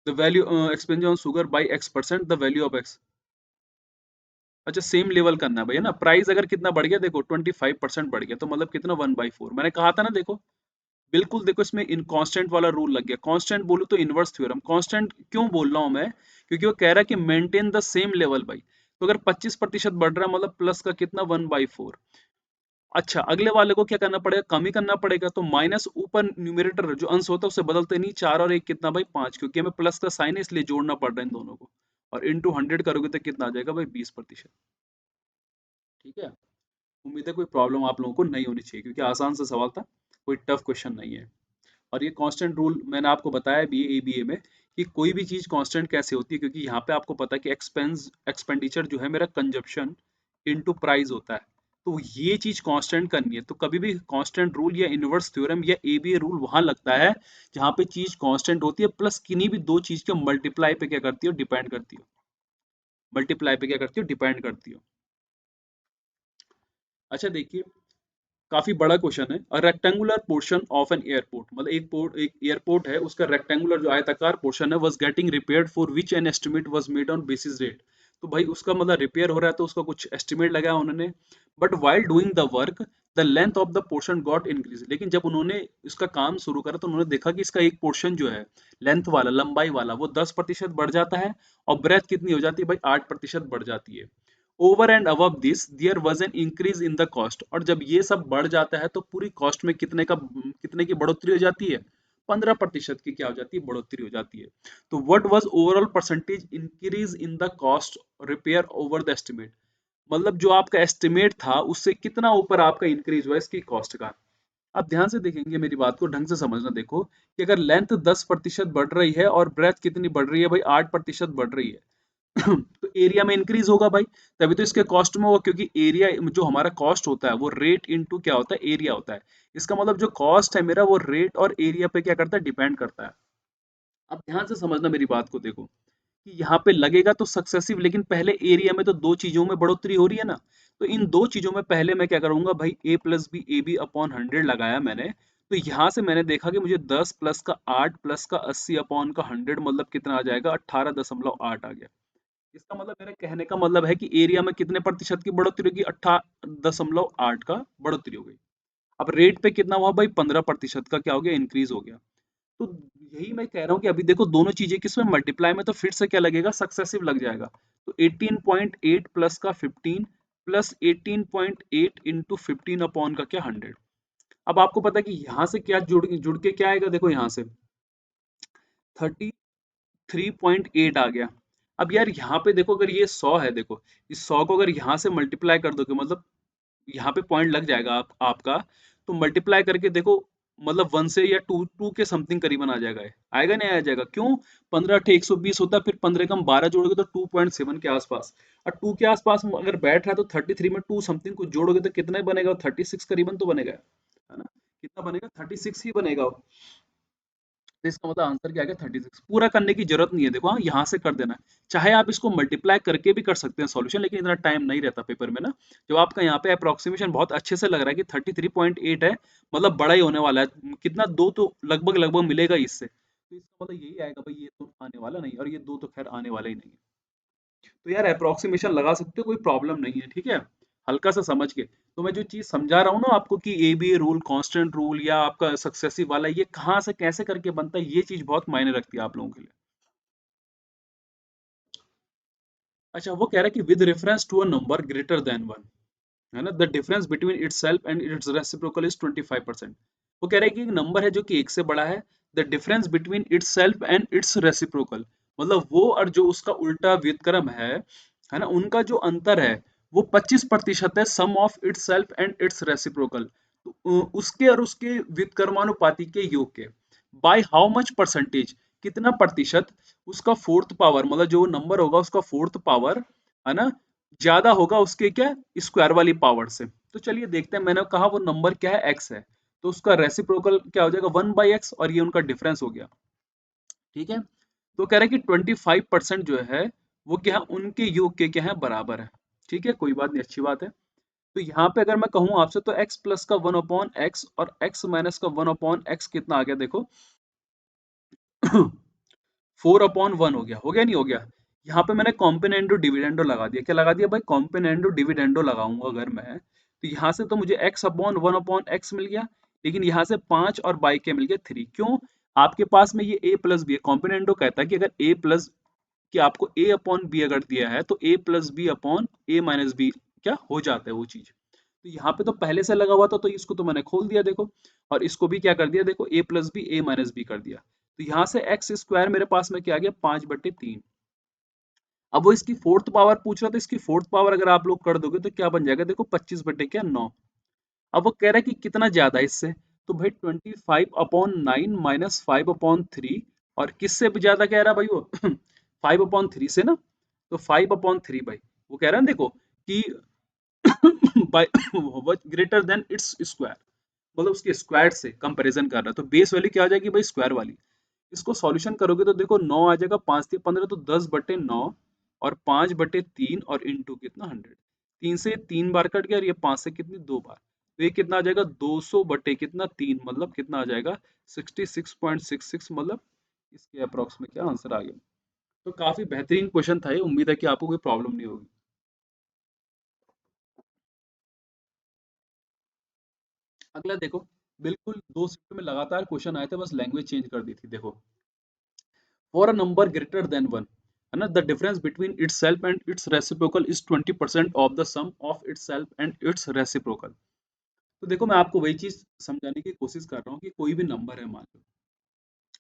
the value expenditure on sugar by x% the value of x। अच्छा, सेम लेवल करना है भैया ना, प्राइस अगर कितना बढ़ गया, देखो 25% बढ़ गया, तो मतलब कितना 1/4, मैंने कहा था ना, देखो बिल्कुल, देखो इसमें इन कांस्टेंट वाला रूल लग गया। कांस्टेंट बोलूं तो इनवर्स थ्योरम, कांस्टेंट क्यों बोल रहा हूं मैं, क्योंकि वो कह रहा है कि मेंटेन द सेम लेवल भाई, तो अगर 25% बढ़ रहा है मतलब प्लस का कितना 1/4। अच्छा, अगले वाले को क्या करना पड़ेगा, कम ही करना पड़ेगा, तो माइनस ऊपर न्यूमरेटर जो अंश होता है उससे बदलते नहीं, 4 और 1 कितना भाई 5, क्योंकि हमें प्लस का साइन है इसलिए जोड़ना पड़ रहा है इन दोनों को, और इंटू 100 करोगे तो कितना आ जाएगा भाई 20%। ठीक है, उम्मीद है कोई प्रॉब्लम आप लोगों को नहीं होनी चाहिए, क्योंकि आसान सा सवाल था, कोई टफ क्वेश्चन नहीं है। और ये कांस्टेंट रूल मैंने आपको बताया भी एबीए में कि कोई भी चीज कांस्टेंट कैसे होती है, क्योंकि यहाँ पे आपको पता है कि एक्सपेंडिचर जो है मेरा कंजप्शन इनटू प्राइस होता है, तो ये चीज कांस्टेंट करनी है, तो कभी भी कांस्टेंट रूल या इनवर्स थ्योरम या एबीए रूल वहां लगता है जहां पे चीज कांस्टेंट होती है, प्लस किन्हीं भी दो चीज के मल्टीप्लाई पे क्या करती हो, डिपेंड करती हो, मल्टीप्लाई पे क्या करती हो, डिपेंड करती हो। अच्छा देखिए, काफी बड़ा क्वेश्चन है। A rectangular portion of an airport, मतलब एक एयरपोर्ट है, उसका रेक्टेंगुलर जो आयताकार पोर्शन है was getting repaired for which an estimate was made on basis rate, तो भाई उसका मतलब रिपेयर हो रहा है तो उसका कुछ एस्टिमेट लगाया उन्होंने, but while doing the work the length of the portion got increase, लेकिन जब उन्होंने इसका काम शुरू करा तो उन्होंने देखा कि इसका एक पोर्शन जो है लेंथ वाला, लंबाई वाला, वो 10% बढ़ जाता है, और ब्रेथ कितनी हो जाती है भाई 8% बढ़ जाती है। Over and above this there was an increase in the cost, और जब ये सब बढ़ जाता है तो पूरी कॉस्ट में कितने की बढ़ोतरी हो जाती है, 15% की क्या हो जाती है, बढ़ोतरी हो जाती है। तो what was overall percentage increase in the cost repair over the estimate, मतलब जो आपका एस्टिमेट था उससे कितना ऊपर आपका इंक्रीज हुआ इसकी कॉस्ट का। आप ध्यान से देखेंगे, मेरी बात को ढंग से समझना, देखो कि अगर लेंथ 10% बढ़ रही है और ब्रेथ कितनी बढ़ रही है भाई, 8% बढ़ रही है, तो एरिया में इंक्रीज होगा भाई, तभी तो इसके कॉस्ट में होगा, क्योंकि एरिया जो हमारा कॉस्ट होता है वो रेट इनटू क्या होता है, एरिया होता है। इसका मतलब जो कॉस्ट है मेरा वो रेट और एरिया पे क्या करता है, डिपेंड करता है। अब ध्यान से समझना मेरी बात को, देखो कि यहाँ पे लगेगा तो सक्सेसिव, लेकिन पहले एरिया में तो दो चीजों में बढ़ोतरी हो रही है ना, तो इन दो चीजों में पहले मैं क्या करूंगा भाई, A plus B, A B upon 100 लगाया मैंने, तो यहाँ से मैंने देखा कि मुझे 10 प्लस का 8 प्लस का 80 अपॉन का 100 मतलब कितना आ जाएगा, 18.8 आ गया। इसका मतलब, मेरे कहने का मतलब है कि एरिया में कितने प्रतिशत की बढ़ोतरी होगी, 18.8 का बढ़ोतरी हो गई। अब रेट पे कितना हुआ भाई, 15% का क्या हो गया, इंक्रीज हो गया। तो यही मैं कह रहा हूँ कि अभी देखो दोनों चीजें किसमें मल्टीप्लाई में, तो फिर से क्या लगेगा, सक्सेसिव लग जाएगा। तो 18.8 प्लस का 15 प्लस 18.8 इंटू 15 अपॉन का क्या 100। अब आपको पता है कि यहाँ से क्या जुड़ जुड़ के क्या आएगा, देखो यहाँ से 33.8 आ गया। अब यार यहाँ पे देखो, अगर ये 100 है, देखो इस 100 को अगर यहाँ से मल्टीप्लाई कर दोगे, मतलब यहाँ पे पॉइंट लग जाएगा आपका, तो मल्टीप्लाई करके देखो, मतलब 1 से या 2 के समथिंग करीबन आ जाएगा, आएगा नहीं आ जाएगा, क्यों, 15 अठे 120 होता है, फिर 15 कम 12 जोड़ोगे तो 2.7 के आसपास, और 2 के आसपास अगर बैठ रहा है तो 33 में 2 समथिंग कुछ जोड़ोगे तो कितना बनेगा, 36 करीबन तो बनेगा, है ना, कितना बनेगा, 36 ही बनेगा। तो इसका मतलब आंसर क्या आ गया, 36। पूरा करने की जरूरत नहीं है, देखो हाँ, यहाँ से कर देना है, चाहे आप इसको मल्टीप्लाई करके भी कर सकते हैं सॉल्यूशन, लेकिन इतना टाइम नहीं रहता पेपर में ना। जब आपका यहाँ पे अप्रोक्सीमेशन बहुत अच्छे से लग रहा है कि 33.8 है, मतलब बड़ा ही होने वाला है, कितना, दो तो लगभग लगभग मिलेगा ही इससे, तो इसका मतलब यही आएगा भाई, ये तो आने वाला नहीं, और ये दो तो खैर आने वाला ही नहीं है। तो यार अप्रोक्सीमेशन लगा सकते हो, कोई प्रॉब्लम नहीं है, ठीक है, हल्का सा समझ के। तो मैं जो चीज समझा रहा हूँ ना आपको कि a b rule, constant rule या आपका सक्सेसिव वाला, ये कहाँ से कैसे करके बनता है, ये चीज बहुत मायने रखती है आप लोगों के लिए। अच्छा, वो कह रहा है कि with reference to a number greater than one, है ना, the difference between it's self and its reciprocal is 25%। वो कह रहा है कि एक नंबर है जो कि एक से बड़ा है, the difference between it's self and its reciprocal, मतलब वो और जो उसका उल्टा व्युत्क्रम है ना, उनका जो अंतर है वो 25% है, sum of its self and its reciprocal, उसके और उसके व्युत्क्रमानुपाती के योग के। बाय हाउ मच परसेंटेज, कितना प्रतिशत उसका फोर्थ पावर, मतलब जो नंबर होगा उसका फोर्थ पावर है ना, ज्यादा होगा उसके क्या स्क्वायर वाली पावर से। तो चलिए देखते हैं, मैंने कहा वो नंबर क्या है, एक्स है, तो उसका रेसिप्रोकल क्या हो जाएगा 1/x, और ये उनका डिफरेंस हो गया। ठीक है, तो कह रहे हैं कि 25% जो है वो क्या है, उनके योग के क्या है, बराबर है। ठीक है, कोई बात नहीं, अच्छी बात है। तो यहाँ पे अगर मैं कहूँ आपसे, तो x प्लस का 1/x और x माइनस का 1/x कितना आ गया देखो, 4/1 हो गया नहीं हो गया। यहाँ पे मैंने कॉम्पोनेंडो डिविडेंडो लगा दिया, क्या लगा दिया भाई, कॉम्पोनेंडो डिविडेंडो लगाऊंगा अगर मैं, तो यहाँ से तो मुझे x/1/x मिल गया, लेकिन यहाँ से 5 और बाई के मिल गया 3। क्यों, आपके पास में ये a प्लस बी है, कॉम्पोनेंडो कहता है कि अगर a प्लस, कि आपको a अपॉन बी अगर दिया है तो a plus b upon a minus b क्या हो जाता है वो चीज। तो यहाँ पे तो पहले से लगा हुआ था, तो इसको तो मैंने खोल दिया देखो, और इसको भी क्या कर दिया देखो, a plus b a minus b कर दिया। तो यहाँ से एक्स स्क्वायर मेरे पास में क्या आ गया, 5/3। अब वो इसकी फोर्थ पावर पूछ रहा था, इसकी फोर्थ पावर अगर आप लोग कर दोगे तो क्या बन जाएगा देखो, 25/9। अब वो कह रहा है कि कितना ज्यादा है इससे, तो भाई 25/9 माइनस 5/3, और किससे भी ज्यादा कह रहा है भाई वो 5/3 से ना, तो 5/3 भाई, वो कह रहा है ना देखो कि by greater than its square, मतलब उसके स्क्वायर से कंपैरिजन कर रहा है, तो बेस वैल्यू क्या आ जाएगी भाई, स्क्वायर वाली। इसको सॉल्यूशन करोगे तो देखो 9 आ जाएगा, 5 3 15, तो 10/9, और 5/3, और इंटू कितना 100, 3 से 3 बार कट गया, और ये 5 से कितनी 2 बार, तो ये कितना आ जाएगा 200 बटे कितना 3, मतलब कितना आ जाएगा 66.66, मतलब इसके अप्रोक्स में क्या आंसर आ गया। तो काफी बेहतरीन क्वेश्चन था ये, उम्मीद है कि आपको कोई प्रॉब्लम नहीं होगी। अगला देखो, बिल्कुल 2 शिफ्ट में लगातार क्वेश्चन आए थे, बस लैंग्वेज चेंज कर दी थी। देखो, for a number greater than 1, है ना, the difference between itself and its reciprocal is 20% of the sum of itself and its reciprocal। तो देखो, मैं आपको वही चीज समझाने की कोशिश कर रहा हूँ कि कोई भी नंबर है मान लो,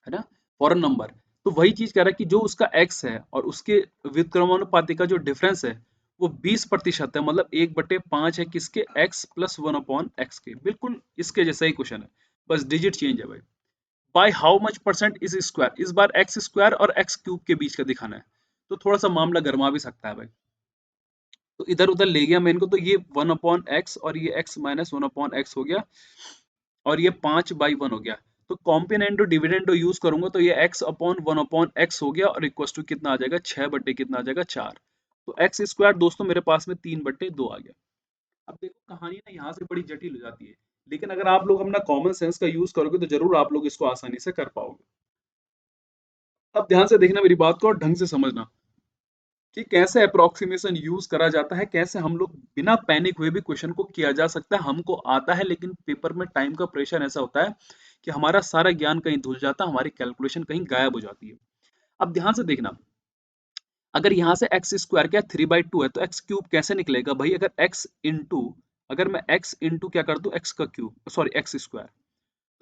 है ना, फॉरेन नंबर, तो वही चीज कह रहा है कि जो उसका x है और उसके व्युत्क्रमानुपाती का जो डिफरेंस है वो 20% है, मतलब 1/5 है किसके, x प्लस 1/x के, बिल्कुल इसके जैसा ही क्वेश्चन है, बस डिजिट चेंज है भाई। By how much percent is square, इस बार एक्स स्क्वायर और एक्स क्यूब के बीच का दिखाना है, तो थोड़ा सा मामला गर्मा भी सकता है भाई। तो इधर उधर ले गया मैं इनको, तो ये 1/x और ये x माइनस 1/x हो गया, और ये 5/1 हो गया। तो कॉम्पिनेंडो डिविडेंडो यूज करूंगा तो ये x/1/x हो गया, और इक्वल टू कितना आ जाएगा, 6 बटे कितना आ जाएगा 4। तो एक्स स्क्वायर दोस्तों मेरे पास में 3/2 आ गया। अब देखो, कहानी ना यहाँ से बड़ी जटिल हो जाती है, लेकिन अगर आप लोग अपना कॉमन सेंस का यूज करोगे तो जरूर आप लोग इसको आसानी से कर पाओगे। अब ध्यान से देखना मेरी बात को और ढंग से समझना कि कैसे अप्रोक्सीमेशन यूज करा जाता है, कैसे हम लोग बिना पैनिक हुए भी क्वेश्चन को किया जा सकता है। हमको आता है, लेकिन पेपर में टाइम का प्रेशर ऐसा होता है कि हमारा सारा ज्ञान कहीं धुल जाता है, हमारी कैलकुलेशन कहीं गायब हो जाती है। अब ध्यान से देखना, अगर यहाँ से एक्स स्क्वायर क्या 3/2 है, तो एक्स क्यूब कैसे निकलेगा भाई, अगर एक्स इंटू, अगर मैं एक्स इंटू क्या कर दूं एक्स का क्यूब, सॉरी एक्स स्क्वायर,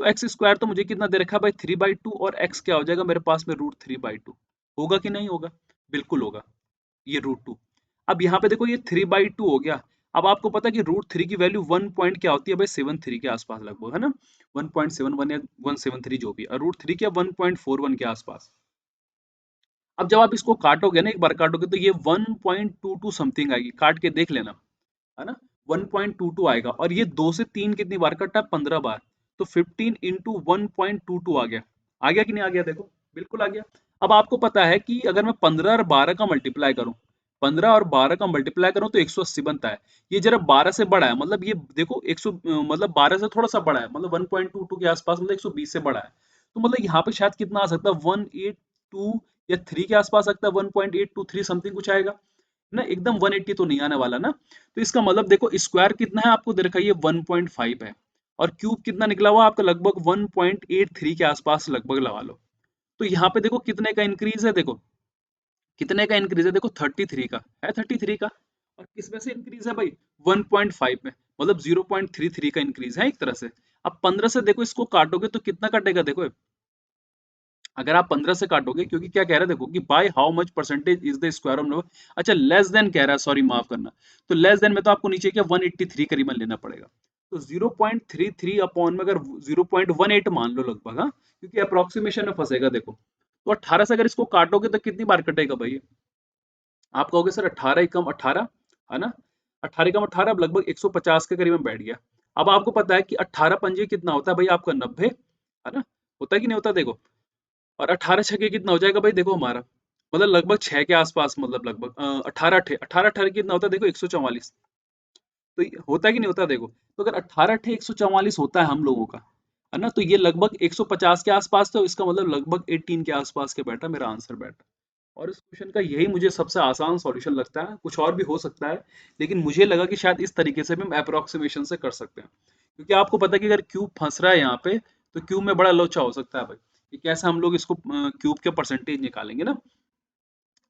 तो एक्स स्क्वायर तो मुझे कितना दे रखा है भाई 3/2, और एक्स क्या हो जाएगा मेरे पास में √3/2, होगा कि नहीं होगा, बिल्कुल होगा, ये √2। अब यहाँ पे देखो ये 3/2 हो गया। अब आपको पता है कि √3 की वैल्यू 1 पॉइंट क्या होती है भाई, 73 के आसपास लगभग, है ना, 1.71 या 173 जो भी, और √3 क्या 1.41 के आसपास। अब जब आप इसको काटोगे ना, एक बार काटोगे तो ये 1.22 समथिंग आएगी, काट के देख लेना, है ना, 1.22 आएगा, और ये 2 से 3 कितनी बार कटा, 15 बार, तो 15 इंटू 1.22 आ गया कि नहीं आ गया, देखो बिल्कुल आ गया। अब आपको पता है कि अगर मैं 15 और 12 का मल्टीप्लाई करूं, 15 और 12 का मल्टीप्लाई करूं तो 180 बनता है। ये जरा 12 से बड़ा है, मतलब ये देखो 100, मतलब 12 से थोड़ा सा बड़ा है, मतलब 1.22 के आसपास, मतलब 120 से बड़ा है। तो मतलब यहाँ पे शायद कितना आ सकता है, 182 या 3 के आसपास आ सकता है, 1.823 समथिंग कुछ आएगा ना, एकदम 180 तो नहीं आने वाला ना। तो इसका मतलब देखो, स्क्वायर कितना है आपको दे रखा है, ये 1.5 है, और क्यूब कितना निकला हुआ आपका, लगभग 1.83 के आसपास लगभग लगा लो। तो यहाँ पे देखो कितने का इंक्रीज है, देखो कितने का इंक्रीज है, देखो 33 का है, 33 का, और किस में से इंक्रीज है भाई, 1.5 में, मतलब 0.33 का इंक्रीज है एक तरह से। अब 15 से देखो इसको काटोगे तो कितना कटेगा देखो, अगर आप 15 से काटोगे, क्योंकि क्या कह रहा है देखो कि by how much percentage is the square of number, अच्छा लेस देन कह रहा है, सॉरी माफ करना, तो लेस देन में तो आपको नीचे क्या 183 करीबन लेना पड़ेगा, तो 0.33 अपॉन में अगर 0.18 मान लो लगभग, हाँ, क्योंकि अप्रोक्सीमेशन में फंसेगा देखो, तो 18 से अगर इसको काटोगे तो कितनी बार कटेगा भाई, आप कहोगे सर 18 एकम 18, है ना, 18 एकम 18 अब लगभग 150 के करीब में बैठ गया। अब आपको पता है कि 18 पंजे कितना होता है भाई आपका 90, है ना, होता है कि नहीं होता देखो, और 18 छके कितना हो जाएगा भाई देखो हमारा, मतलब लगभग 6 के आसपास, मतलब लगभग 18 अठे 18 अठारह कितना होता है देखो 144, तो होता है कि नहीं होता देखो, तो अगर 18 अठे 144 होता है हम लोगों का, है ना, तो ये लगभग 150 के आसपास, तो इसका मतलब लगभग 18 के आसपास के बैठा मेरा आंसर बैठा। और इस क्वेश्चन का यही मुझे सबसे आसान सॉल्यूशन लगता है, कुछ और भी हो सकता है, लेकिन मुझे लगा कि शायद इस तरीके से भी हम अप्रोक्सीमेशन से कर सकते हैं, क्योंकि आपको पता है कि अगर क्यूब फंस रहा है यहाँ पे, तो क्यूब में बड़ा लोचा हो सकता है भाई, कि कैसे हम लोग इसको क्यूब के परसेंटेज निकालेंगे ना,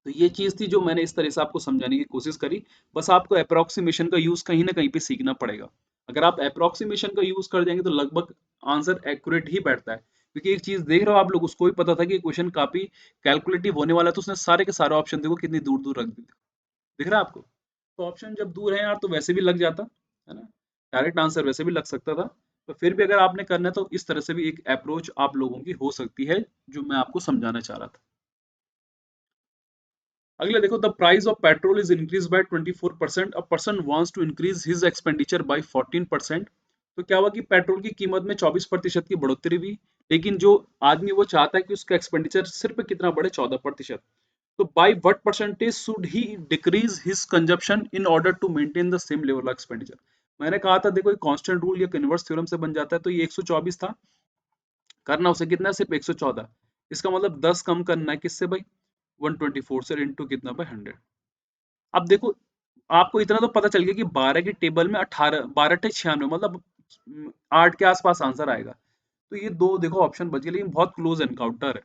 तो ये चीज थी जो मैंने इस तरह से आपको समझाने की कोशिश करी। बस आपको अप्रोक्सीमेशन का यूज कहीं ना कहीं पे सीखना पड़ेगा, अगर आप अप्रोक्सीमेशन का यूज कर जाएंगे तो लगभग आंसर एक्यूरेट ही बैठता है, क्योंकि एक चीज देख रहे हो आप लोग, उसको भी पता था कि क्वेश्चन काफी कैलकुलेटिव होने वाला है, तो उसने सारे के सारे ऑप्शन देखो कितनी दूर दूर रख दिए, दिख रहा है आपको, तो ऑप्शन जब दूर है यार तो वैसे भी लग जाता, है ना, डायरेक्ट आंसर वैसे भी लग सकता था, तो फिर भी अगर आपने करना है तो इस तरह से भी एक अप्रोच आप लोगों की हो सकती है, जो मैं आपको समझाना चाह रहा था। अगला देखो, the price of petrol is increase by 24%, a person wants to increase his expenditure by 14%, तो क्या हुआ कि पेट्रोल की कीमत में 24% की बढ़ोतरी हुई, लेकिन जो आदमी वो चाहता है कि उसका एक्सपेंडिचर सिर्फ कितना बढ़े, 14%, तो by what percentage should he decrease his consumption in order to maintain the same level of expenditure, मैंने कहा था देखो कांस्टेंट रूल या कन्वर्स थ्योरम से बन जाता है, तो ये 124 था, करना उसे कितना है, सिर्फ 114, इसका मतलब 10 कम करना है किससे भाई, 124 से, इंटू कितना भाई 100। अब देखो आपको इतना तो पता चल गया कि 12 की टेबल में 18, 12 96 मतलब 8 के आसपास आंसर आएगा, तो ये दो देखो ऑप्शन बच गए, लेकिन बहुत क्लोज एनकाउंटर है,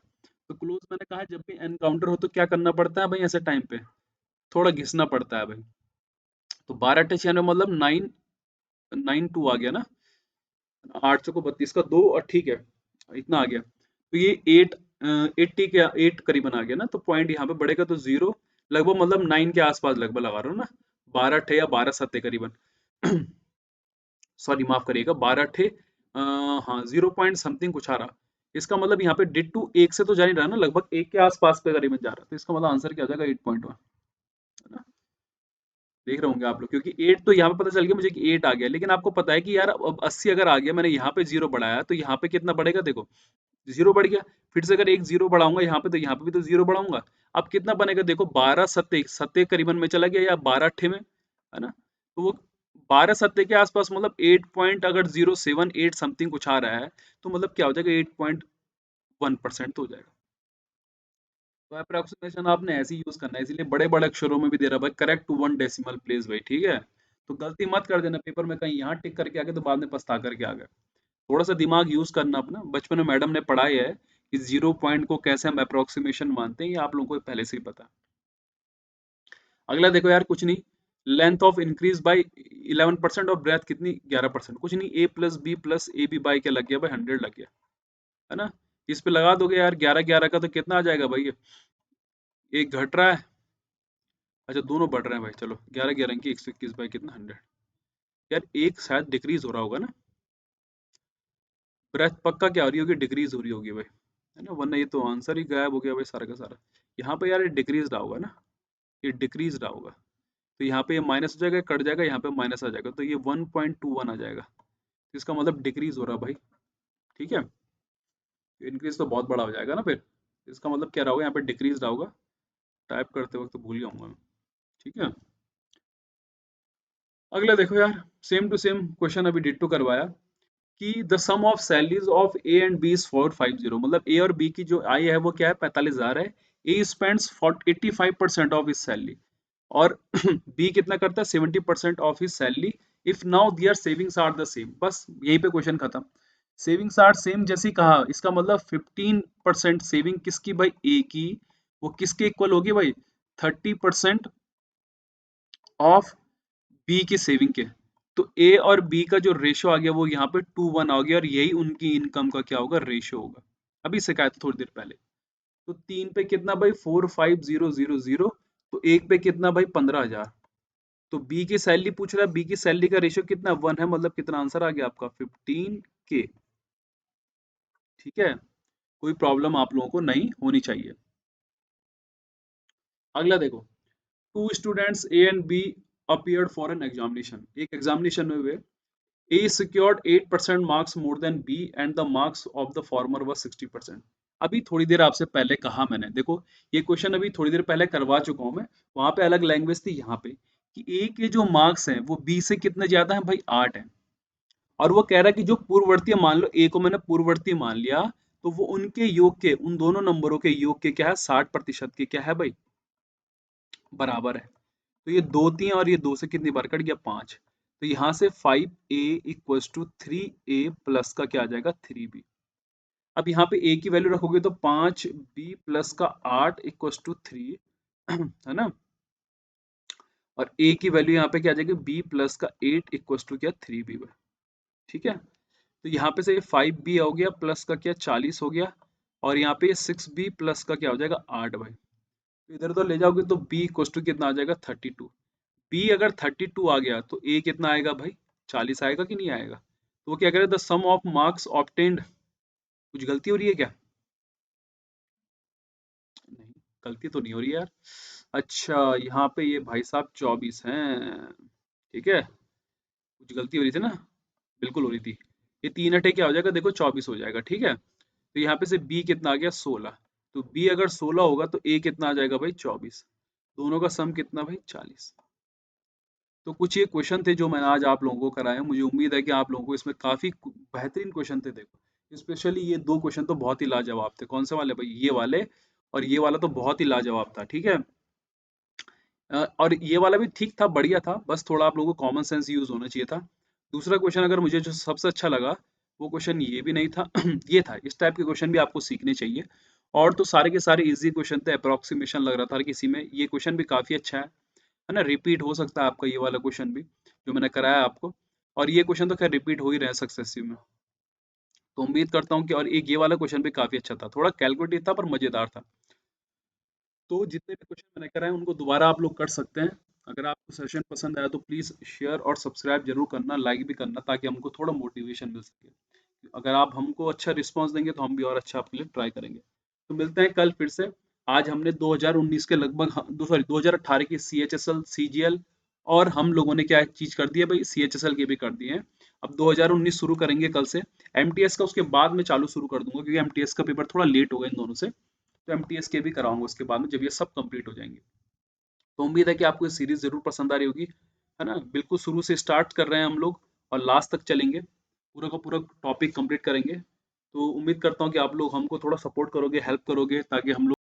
तो क्लोज मैंने कहा जब भी एनकाउंटर हो तो क्या करना पड़ता है भाई, ऐसे टाइम पे थोड़ा घिसना पड़ता है भाई, तो 12 96 मतलब 992 आ गया ना, 8 को 32 का दो, और ठीक है इतना आ गया, तो ये 80 के 8 करीबन आ गया ना, तो पॉइंट यहाँ पे बढ़ेगा तो जीरो, लगभग मतलब 9 के आसपास लगभग लगा रहा हूँ ना, 12 अट्ठे या 12 सत्ते करीबन, सॉरी माफ करिएगा 12 अट्ठे, हाँ 0 पॉइंट समथिंग कुछ आ रहा, इसका मतलब यहाँ पे डिट्टू एक से तो जा नहीं रहा ना, लगभग एक के आसपास पे करीबन जा रहा, तो इसका मतलब आंसर क्या हो जाएगा 8.1, है ना, देख रहे होंगे आप लोग, क्योंकि 8 तो यहाँ पे पता चल गया मुझे कि 8 आ गया, लेकिन आपको पता है कि यार अब 80 अगर आ गया, मैंने यहाँ पे जीरो बढ़ाया, तो यहाँ पे कितना बढ़ेगा देखो, जीरो बढ़ गया, फिर से अगर एक जीरो बढ़ाऊंगा यहाँ पे, तो यहाँ पे भी तो जीरो बढ़ाऊंगा, अब कितना बनेगा देखो, 12 सत्ते सत्ते करीबन में चला गया, या 12 अट्ठे में, है ना, तो वो 12 सत्ते के आसपास, मतलब 8 पॉइंट अगर 078 समथिंग कुछ आ रहा है, तो मतलब क्या हो जाएगा, 8.1% तो हो जाएगा, तो अप्रोक्सीमेशन आपने ऐसे ही यूज करना है, इसीलिए बड़े बड़े अक्षरों में भी दे रहा है भाई, करेक्ट टू 1 डेसिमल प्लेस भाई, ठीक है, तो गलती मत कर देना पेपर में कहीं यहाँ टिक करके आगे तो बाद में पछता करके आ गए, थोड़ा सा दिमाग यूज करना अपना, बचपन में मैडम ने पढ़ाया है कि 0 पॉइंट को कैसे हम अप्रोक्सीमेशन मानते हैं, ये आप लोगों को पहले से ही पता है। अगला देखो यार, कुछ नहीं, लेंथ ऑफ इंक्रीज बाई 11% और ब्रेथ कितनी 11%, कुछ नहीं, A plus B plus A B by क्या लग गया भाई, 100 लग गया, है ना, इस पे लगा दोगे यार 11 11 का, तो कितना आ जाएगा भाई, एक घट रहा है, अच्छा दोनों बढ़ रहे हैं भाई, चलो 11 11 की 121 बाई कितना 100, यार एक शायद डिक्रीज हो रहा होगा ना, ब्रेथ पक्का क्या हो रही होगी, डिक्रीज हो रही होगी भाई, है ना, वरना ये तो आंसर ही गायब हो गया भाई सारा का सारा, यहाँ पे यार ये डिक्रीज रहा होगा ना, ये डिक्रीज रहा होगा, तो यहाँ पे ये माइनस हो जाएगा, कट जाएगा, यहाँ पे माइनस आ जाएगा, तो ये 1.21 आ जाएगा, तो इसका मतलब डिक्रीज हो रहा है भाई, ठीक है, इंक्रीज तो बहुत बड़ा हो जाएगा ना फिर, इसका मतलब क्या रहा होगा, यहाँ पे डिक्रीज रहा होगा, टाइप करते वक्त तो भूल जाऊंगा मैं, ठीक है। अगला देखो यार, सेम टू सेम क्वेश्चन अभी डिट्टो करवाया, कि the sum of salaries of A and B is 450, मतलब ए और बी की जो आय है वो क्या है, 45,000 है, A spends 85% of his salary, और बी कितना करता है, 70% of his salary, if now their savings are the same, बस यहीं पे क्वेश्चन खत्म, सेविंग्स आर सेम जैसे ही कहा, इसका मतलब 15% सेविंग किसकी भाई, ए की, वो किसके इक्वल होगी भाई, 30% ऑफ बी की सेविंग के, तो ए और बी का जो रेशो आ गया वो यहाँ पे 2:1 आ गया और यही उनकी इनकम का क्या होगा, रेशो होगा। अभी सिखाया था थोड़ी देर पहले। तो 3 पे कितना भाई, 45000, तो एक पे कितना भाई, 15,000। तो बी की सैलरी पूछ रहा है, बी की सैलरी का रेशियो कितना, 1 है, मतलब कितना आंसर आ गया आपका, 15K। ठीक है, कोई प्रॉब्लम आप लोगों को नहीं होनी चाहिए। अगला देखो, two students A and B appeared for an examination, एक एग्जामिनेशन में हुए। A secured 8% marks more than B and the marks of the former was 60%। अभी थोड़ी देर आपसे पहले कहा मैंने, देखो ये क्वेश्चन अभी थोड़ी देर पहले करवा चुका हूं मैं। वहां पे अलग लैंग्वेज थी, यहाँ पे कि A के जो मार्क्स हैं वो B से कितने ज्यादा हैं भाई, 8 हैं। और वो कह रहा है कि जो पूर्ववर्ती, मान लो A को मैंने पूर्ववर्ती मान लिया, तो वो उनके योग के, उन दोनों नंबरों के योग के क्या है, 60% के क्या है भाई, बराबर है। तो ये दो थी और ये दो से कितनी बार कट गया, 5। तो यहाँ से 5A equals to 3A plus का क्या आ जाएगा, 3B। अब यहाँ पे A की वैल्यू रखोगे तो 5B प्लस का 8 इक्वल्स टू 3 है ना। और A की वैल्यू यहाँ पे क्या आ जाएगी, B प्लस का 8 इक्वल्स टू क्या, 3B। ठीक है, तो यहाँ पे से ये 5B हो गया प्लस का क्या, 40 हो गया। और यहाँ पे 6B प्लस का क्या हो जाएगा, 8 भाई। तो इधर तो ले जाओगे तो B इक्वल्स टू कितना आ जाएगा, 32। बी अगर 32 आ गया तो ए कितना आएगा भाई, 40 आएगा कि नहीं आएगा। तो वो क्या करे, the sum of marks obtained, कुछ गलती हो रही है क्या, नहीं गलती तो नहीं हो रही है यार। अच्छा यहाँ पे ये भाई साहब 24 हैं, ठीक है, कुछ गलती हो रही थी ना, बिल्कुल हो रही थी। ये 3 अटे क्या हो जाएगा, देखो 24 हो जाएगा। ठीक है, तो यहाँ पे से बी कितना आ गया, 16। तो बी अगर 16 होगा तो ए कितना आ जाएगा भाई, 24। दोनों का सम कितना भाई, 40। तो कुछ ये क्वेश्चन थे जो मैंने आज आप लोगों को कराए। मुझे उम्मीद है कि आप लोगों को इसमें काफी बेहतरीन क्वेश्चन थे। देखो स्पेशली ये दो क्वेश्चन तो बहुत ही लाजवाब थे। कौन से वाले भाई, ये वाले, और ये वाला तो बहुत ही लाजवाब था। ठीक है, और ये वाला भी ठीक था, बढ़िया था, बस थोड़ा आप लोगों को कॉमन सेंस यूज होना चाहिए था। दूसरा क्वेश्चन अगर मुझे जो सबसे अच्छा लगा, वो क्वेश्चन ये भी नहीं था ये था। इस टाइप के क्वेश्चन भी आपको सीखने चाहिए। और तो सारे के सारे इजी क्वेश्चन थे, अप्रोक्सीमेशन लग रहा था हर किसी में। ये क्वेश्चन भी काफी अच्छा है ना, रिपीट हो सकता है आपका ये वाला क्वेश्चन भी जो मैंने कराया आपको। और ये क्वेश्चन तो खैर रिपीट हो ही रहा है सक्सेसिव में। तो उम्मीद करता हूँ कि, और एक ये वाला क्वेश्चन भी काफी अच्छा था, थोड़ा कैलकुलेटिव था पर मजेदार था। तो जितने भी क्वेश्चन मैंने कराए उनको दोबारा आप लोग कर सकते हैं। अगर आपको सेशन पसंद आया तो प्लीज़ शेयर और सब्सक्राइब जरूर करना, लाइक भी करना, ताकि हमको थोड़ा मोटिवेशन मिल सके। अगर आप हमको अच्छा रिस्पांस देंगे तो हम भी और अच्छा आपके लिए ट्राई करेंगे। तो मिलते हैं कल फिर से। आज हमने 2019 के लगभग, सॉरी 2018 की CHSL CGL, और हम लोगों ने क्या चीज कर दी है भाई, CHSL के भी कर दिए हैं। अब 2019 शुरू करेंगे कल से। MTS का उसके बाद में चालू शुरू कर दूंगा, क्योंकि MTS का पेपर थोड़ा लेट हो गया इन दोनों से। तो MTS के भी कराऊंगा उसके बाद में, जब ये सब कंप्लीट हो जाएंगे। तो उम्मीद है कि आपको ये सीरीज जरूर पसंद आ रही होगी, है ना। बिल्कुल शुरू से स्टार्ट कर रहे हैं हम लोग और लास्ट तक चलेंगे, पूरा का पूरा टॉपिक कंप्लीट करेंगे। तो उम्मीद करता हूँ कि आप लोग हमको थोड़ा सपोर्ट करोगे, हेल्प करोगे, ताकि हम लोग